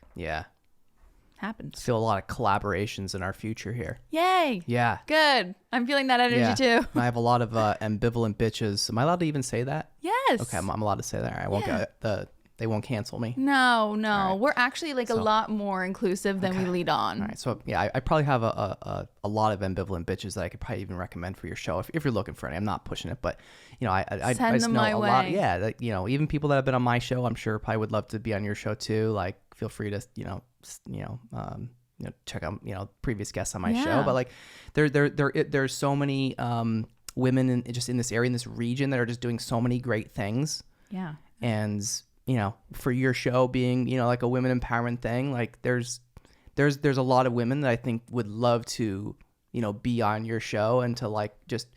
happens. I feel a lot of collaborations in our future here. Yay. Yeah. Good. I'm feeling that energy too. I have a lot of ambivalent bitches. Am I allowed to even say that? Yes. Okay, I'm allowed to say that. I won't get they won't cancel me. No. Right. We're actually like a lot more inclusive than we lead on. All right. So yeah, I probably have a lot of ambivalent bitches that I could probably even recommend for your show if you're looking for any. I'm not pushing it, but you know, I send just them know my a way. lot. Yeah, like, you know, even people that have been on my show, I'm sure probably would love to be on your show too. Like, feel free to check out previous guests on my show. But like, there's so many women in this area, in this region, that are just doing so many great things. Yeah. And you know, for your show being, you know, like a women empowerment thing, like there's a lot of women that I think would love to, you know, be on your show and to like just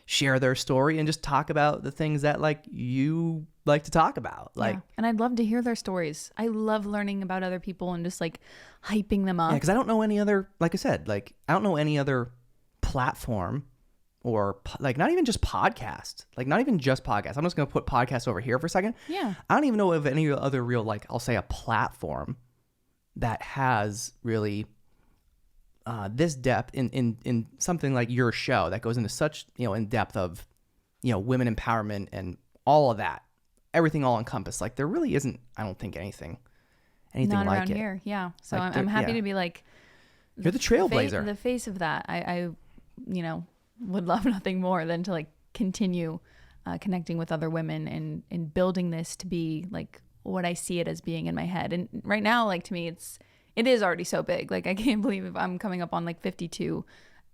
share their story and just talk about the things that like you like to talk about. Like, and I'd love to hear their stories. I love learning about other people and just like hyping them up. Yeah, because I don't know any other, like I said, like I don't know any other platform or like not even just podcast, like not even just podcast. I'm just going to put podcasts over here for a second. Yeah. I don't even know of any other real, like I'll say a platform that has really this depth in something like your show that goes into such, you know, in depth of, you know, women empowerment and all of that, everything all encompassed. Like there really isn't, I don't think anything not like around it here. Yeah. So like I'm happy to be like, you're the trailblazer, the face of that. I you know, would love nothing more than to like continue connecting with other women and building this to be like what I see it as being in my head. And right now, like to me, it is already so big. Like I can't believe if I'm coming up on like 52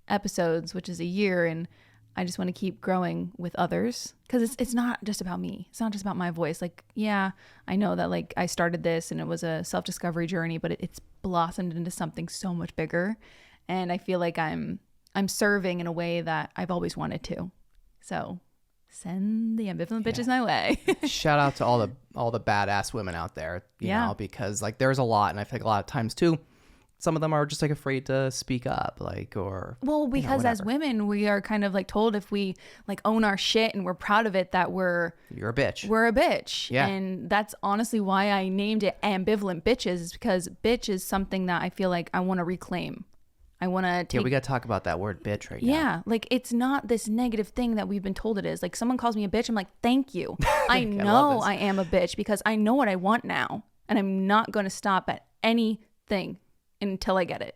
episodes, which is a year, and I just want to keep growing with others, because it's not just about me. It's not just about my voice. Like, yeah, I know that like I started this and it was a self-discovery journey, but it's blossomed into something so much bigger. And I feel like I'm serving in a way that I've always wanted to. So send the ambivalent bitches my way. Shout out to all the badass women out there, you know, because like there's a lot, and I think a lot of times too, some of them are just like afraid to speak up, like, or because as women, we are kind of like told if we like own our shit and we're proud of it, that you're a bitch. We're a bitch. Yeah. And that's honestly why I named it Ambivalent Bitches, is because bitch is something that I feel like I want to reclaim. I want to take... Yeah, we got to talk about that word bitch right now. Yeah, like it's not this negative thing that we've been told it is. Like someone calls me a bitch, I'm like, thank you. I know I am a bitch because I know what I want now, and I'm not going to stop at anything until I get it.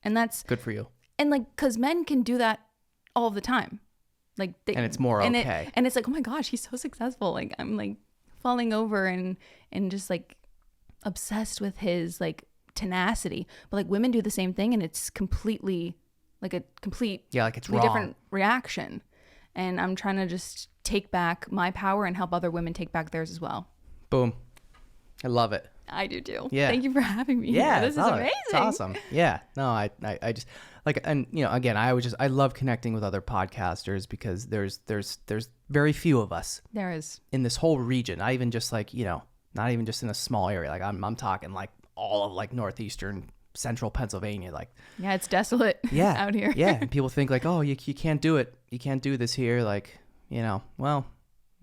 And that's... Good for you. And like, because men can do that all the time. Like, and it's more okay. And it's like, oh my gosh, he's so successful. Like I'm like falling over and just like obsessed with his like tenacity, but like women do the same thing, and it's completely like a complete like it's wrong. different reaction. And I'm trying to just take back my power and help other women take back theirs as well. Boom. I love it. I do too. Yeah. Thank you for having me. Yeah, This is amazing. It's awesome. Yeah. No, I just like, and you know, again, I love connecting with other podcasters because there's very few of us There is. in this whole region. Not even just like, you know, not even just in a small area. Like I'm talking like all of like northeastern central Pennsylvania. Like, Yeah, it's desolate out here. Yeah. And people think like, oh, you can't do it. You can't do this here. Like, you know, well,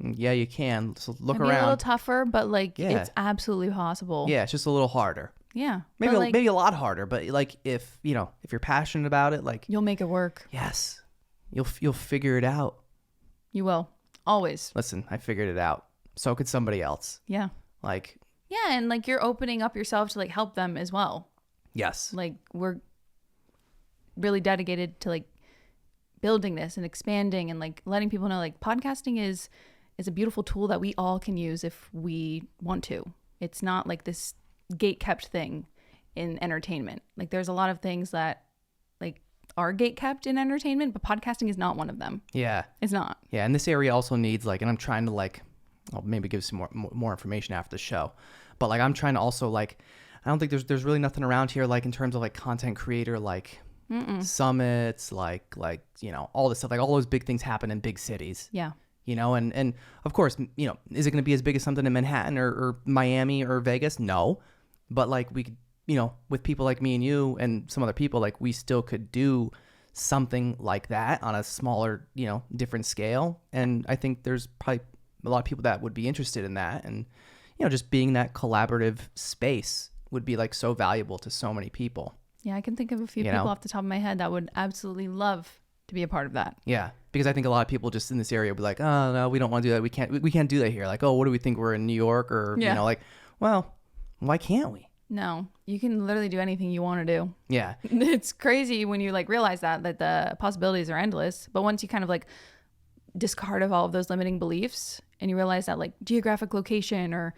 yeah, you can. So look It'd be around. a little tougher, but like Yeah. it's absolutely possible. Yeah, it's just a little harder. Yeah. Maybe But, like, maybe a lot harder, but like if you're passionate about it, like you'll make it work. yes, you'll figure it out. You will. Always. Listen, I figured it out. So could somebody else. Yeah. Like, Yeah, and like you're opening up yourself to like help them as well. yes. Like we're really dedicated to like building this and expanding and like letting people know like podcasting is a beautiful tool that we all can use if we want to. It's not like this gate kept thing in entertainment. Like there's a lot of things that like are gate kept in entertainment, but podcasting is not one of them. Yeah. It's not. Yeah, and this area also needs like, and I'm trying to like, I'll maybe give some more information after the show, but like I'm trying to also like, I don't think there's really nothing around here like in terms of like content creator like summits, like you know, all this stuff, like all those big things happen in big cities. Yeah. You know, and of course, you know, is it going to be as big as something in Manhattan or Miami or Vegas? No, but like we could, you know, with people like me and you and some other people, like we still could do something like that on a smaller, you know, different scale. And I think there's probably a lot of people that would be interested in that. And, you know, just being that collaborative space would be like so valuable to so many people. Yeah, I can think of a few You people know? off the top of my head that would absolutely love to be a part of that. Yeah, because I think a lot of people just in this area would be like, oh no, we don't want to do that. We can't do that here. Like, oh, what do we think we're in New York or Yeah. you know, like, well, why can't we? No, you can literally do anything you want to do. Yeah, It's crazy when you like realize that the possibilities are endless. But once you kind of like discard of all of those limiting beliefs and you realize that like geographic location or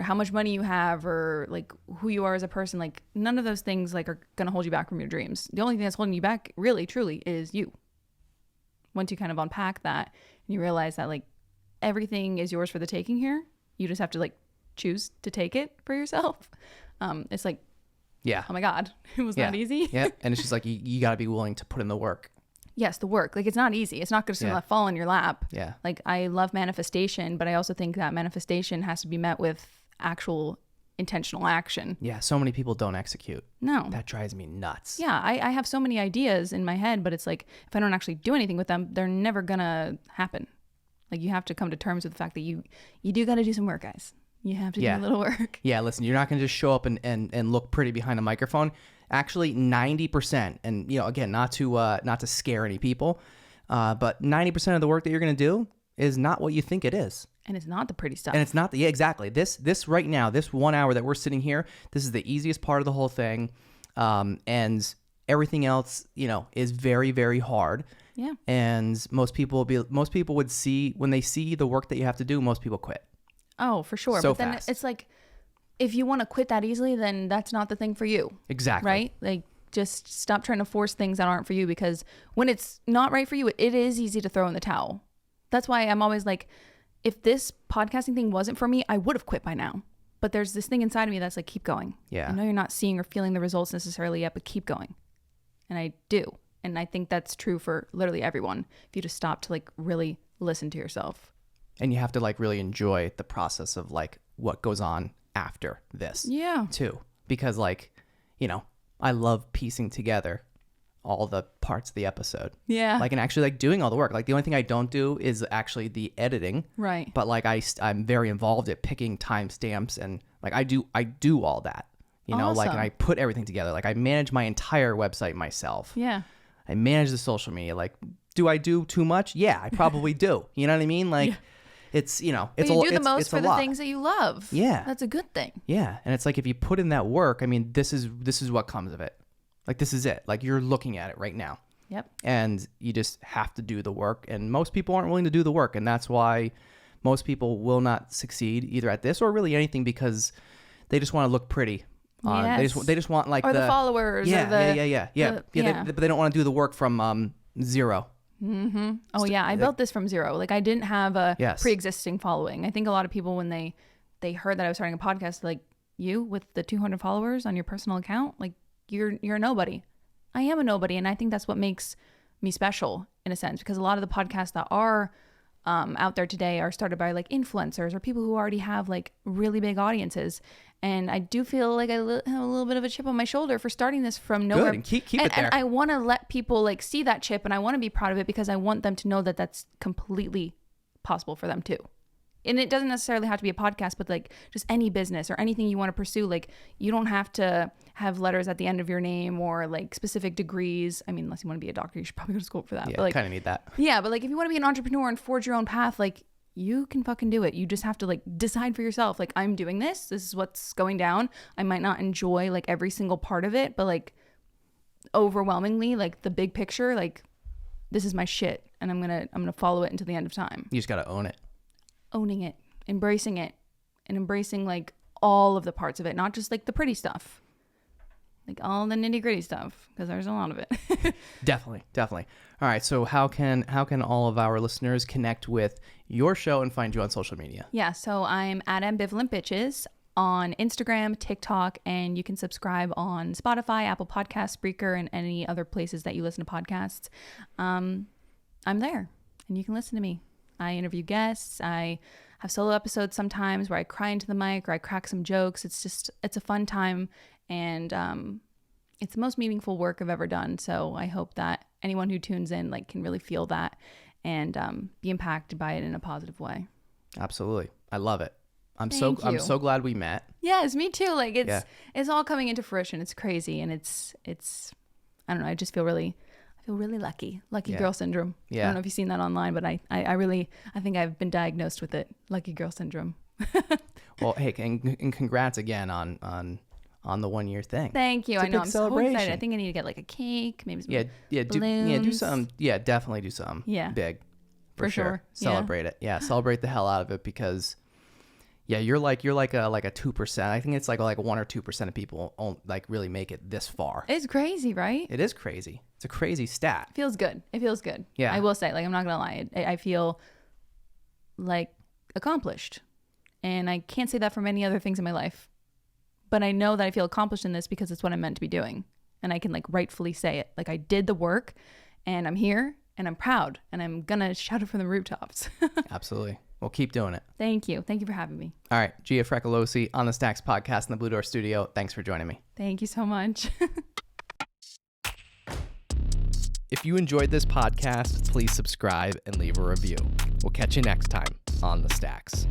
how much money you have or like who you are as a person, like none of those things like are going to hold you back from your dreams. The only thing that's holding you back really, truly is you. Once you kind of unpack that and you realize that like everything is yours for the taking here, you just have to like choose to take it for yourself. It's like, yeah, oh my God, it was yeah. not easy. Yeah, and it's just like you got to be willing to put in the work. Yes, the work. Like it's not easy. It's not just Yeah. gonna fall in your lap. Yeah. Like I love manifestation, but I also think that manifestation has to be met with actual intentional action. Yeah, so many people don't execute. No. That drives me nuts. Yeah, I have so many ideas in my head, but it's like if I don't actually do anything with them, they're never gonna happen. Like you have to come to terms with the fact that you do got to do some work, guys. You have to Yeah. do a little work. Yeah, listen, you're not going to just show up and look pretty behind a microphone. Actually, 90%, and you know, again, not to scare any people, but 90% of the work that you're going to do is not what you think it is. And it's not the pretty stuff. And it's not yeah, exactly. This right now, this 1 hour that we're sitting here, this is the easiest part of the whole thing. And everything else, you know, is very, very hard. Yeah. And most people would see when they see the work that you have to do, most people quit. Oh, for sure. So but then fast. it's like if you want to quit that easily, then that's not the thing for you. Exactly. Right? Like just stop trying to force things that aren't for you, because when it's not right for you, it is easy to throw in the towel. That's why I'm always like, if this podcasting thing wasn't for me, I would have quit by now. But there's this thing inside of me that's like, keep going. Yeah. I know you're not seeing or feeling the results necessarily yet, but keep going. And I do. And I think that's true for literally everyone. If you just stop to like really listen to yourself. And you have to like really enjoy the process of like what goes on after this. Yeah. Too. Because like, you know, I love piecing together all the parts of the episode. Yeah. Like, and actually like doing all the work. Like the only thing I don't do is actually the editing. Right. But like I'm very involved at picking timestamps and like I do all that. You know, like, and Awesome. I put everything together. Like I manage my entire website myself. Yeah. I manage the social media. Like, do I do too much? Yeah, I probably do. You know what I mean? Like, it's, you know, But it's you a, do the it's, most it's for a the lot. things that you love. Yeah. That's a good thing. Yeah, and it's like if you put in that work, I mean, this is what comes of it. Like this is it. Like you're looking at it right now. Yep. And you just have to do the work, and most people aren't willing to do the work, and that's why most people will not succeed either at this or really anything, because they just want to look pretty. Yes. They just want like or the followers. Yeah, or the, yeah. But they don't want to do the work from zero. Mm-hmm. Oh yeah, I built this from zero. Like I didn't have a pre-existing following. I think a lot of people when they heard that I was starting a podcast, like, you with the 200 followers on your personal account, like you're a nobody. I am a nobody, and I think that's what makes me special in a sense, because a lot of the podcasts that are out there today are started by like influencers or people who already have like really big audiences. And I do feel like I have a little bit of a chip on my shoulder for starting this from nowhere. Good, and keep it there. And I want to let people like see that chip, and I want to be proud of it because I want them to know that that's completely possible for them too. And it doesn't necessarily have to be a podcast, but like just any business or anything you want to pursue. Like you don't have to have letters at the end of your name or like specific degrees. I mean, unless you want to be a doctor, you should probably go to school for that. Yeah, but like, kind of need that. Yeah, but like if you want to be an entrepreneur and forge your own path, like you can fucking do it. You just have to like decide for yourself. Like I'm doing this. This is what's going down. I might not enjoy like every single part of it, but like overwhelmingly, like the big picture, like this is my shit, and I'm gonna follow it until the end of time. You just gotta own it. Owning it, embracing it, and embracing like all of the parts of it, not just like the pretty stuff, like all the nitty gritty stuff, because there's a lot of it. Definitely. All right, so how can all of our listeners connect with your show and find you on social media? Yeah, so I'm at Ambivalent Bitches on Instagram, TikTok, and you can subscribe on Spotify, Apple Podcasts, Spreaker, and any other places that you listen to podcasts. I'm there, and you can listen to me. I interview guests. I have solo episodes sometimes where I cry into the mic or I crack some jokes. It's a fun time, and it's the most meaningful work I've ever done. So I hope that anyone who tunes in like can really feel that and be impacted by it in a positive way. Absolutely. I love it. I'm Thank you. so glad we met. Yes, me too. Like it's all coming into fruition. It's crazy, and it's I don't know. I just feel really lucky. Lucky girl syndrome. Yeah. I don't know if you've seen that online, but I think I've been diagnosed with it. Lucky girl syndrome. Well, hey, and congrats again on the 1 year thing. Thank you. It's a I know. big I'm celebration. so excited. I think I need to get like a cake, maybe some do balloons. something. Yeah, definitely do something. Yeah. Big. For For sure. sure. Celebrate it. Yeah, celebrate the hell out of it, because you're like a 2%. I think it's like 1 or 2% of people like really make it this far. It's crazy, right? It is crazy. It's a crazy stat. It feels good. Yeah. I will say, like, I'm not gonna lie. I feel like accomplished, and I can't say that for many other things in my life. But I know that I feel accomplished in this because it's what I'm meant to be doing, and I can like rightfully say it. Like I did the work, and I'm here, and I'm proud, and I'm gonna shout it from the rooftops. Absolutely. Well, keep doing it. Thank you for having me. All right, Gia Fracalossi on the Stacks podcast in the Blue Door Studio. Thanks for joining me. Thank you so much. If you enjoyed this podcast, please subscribe and leave a review. We'll catch you next time on The Stacks.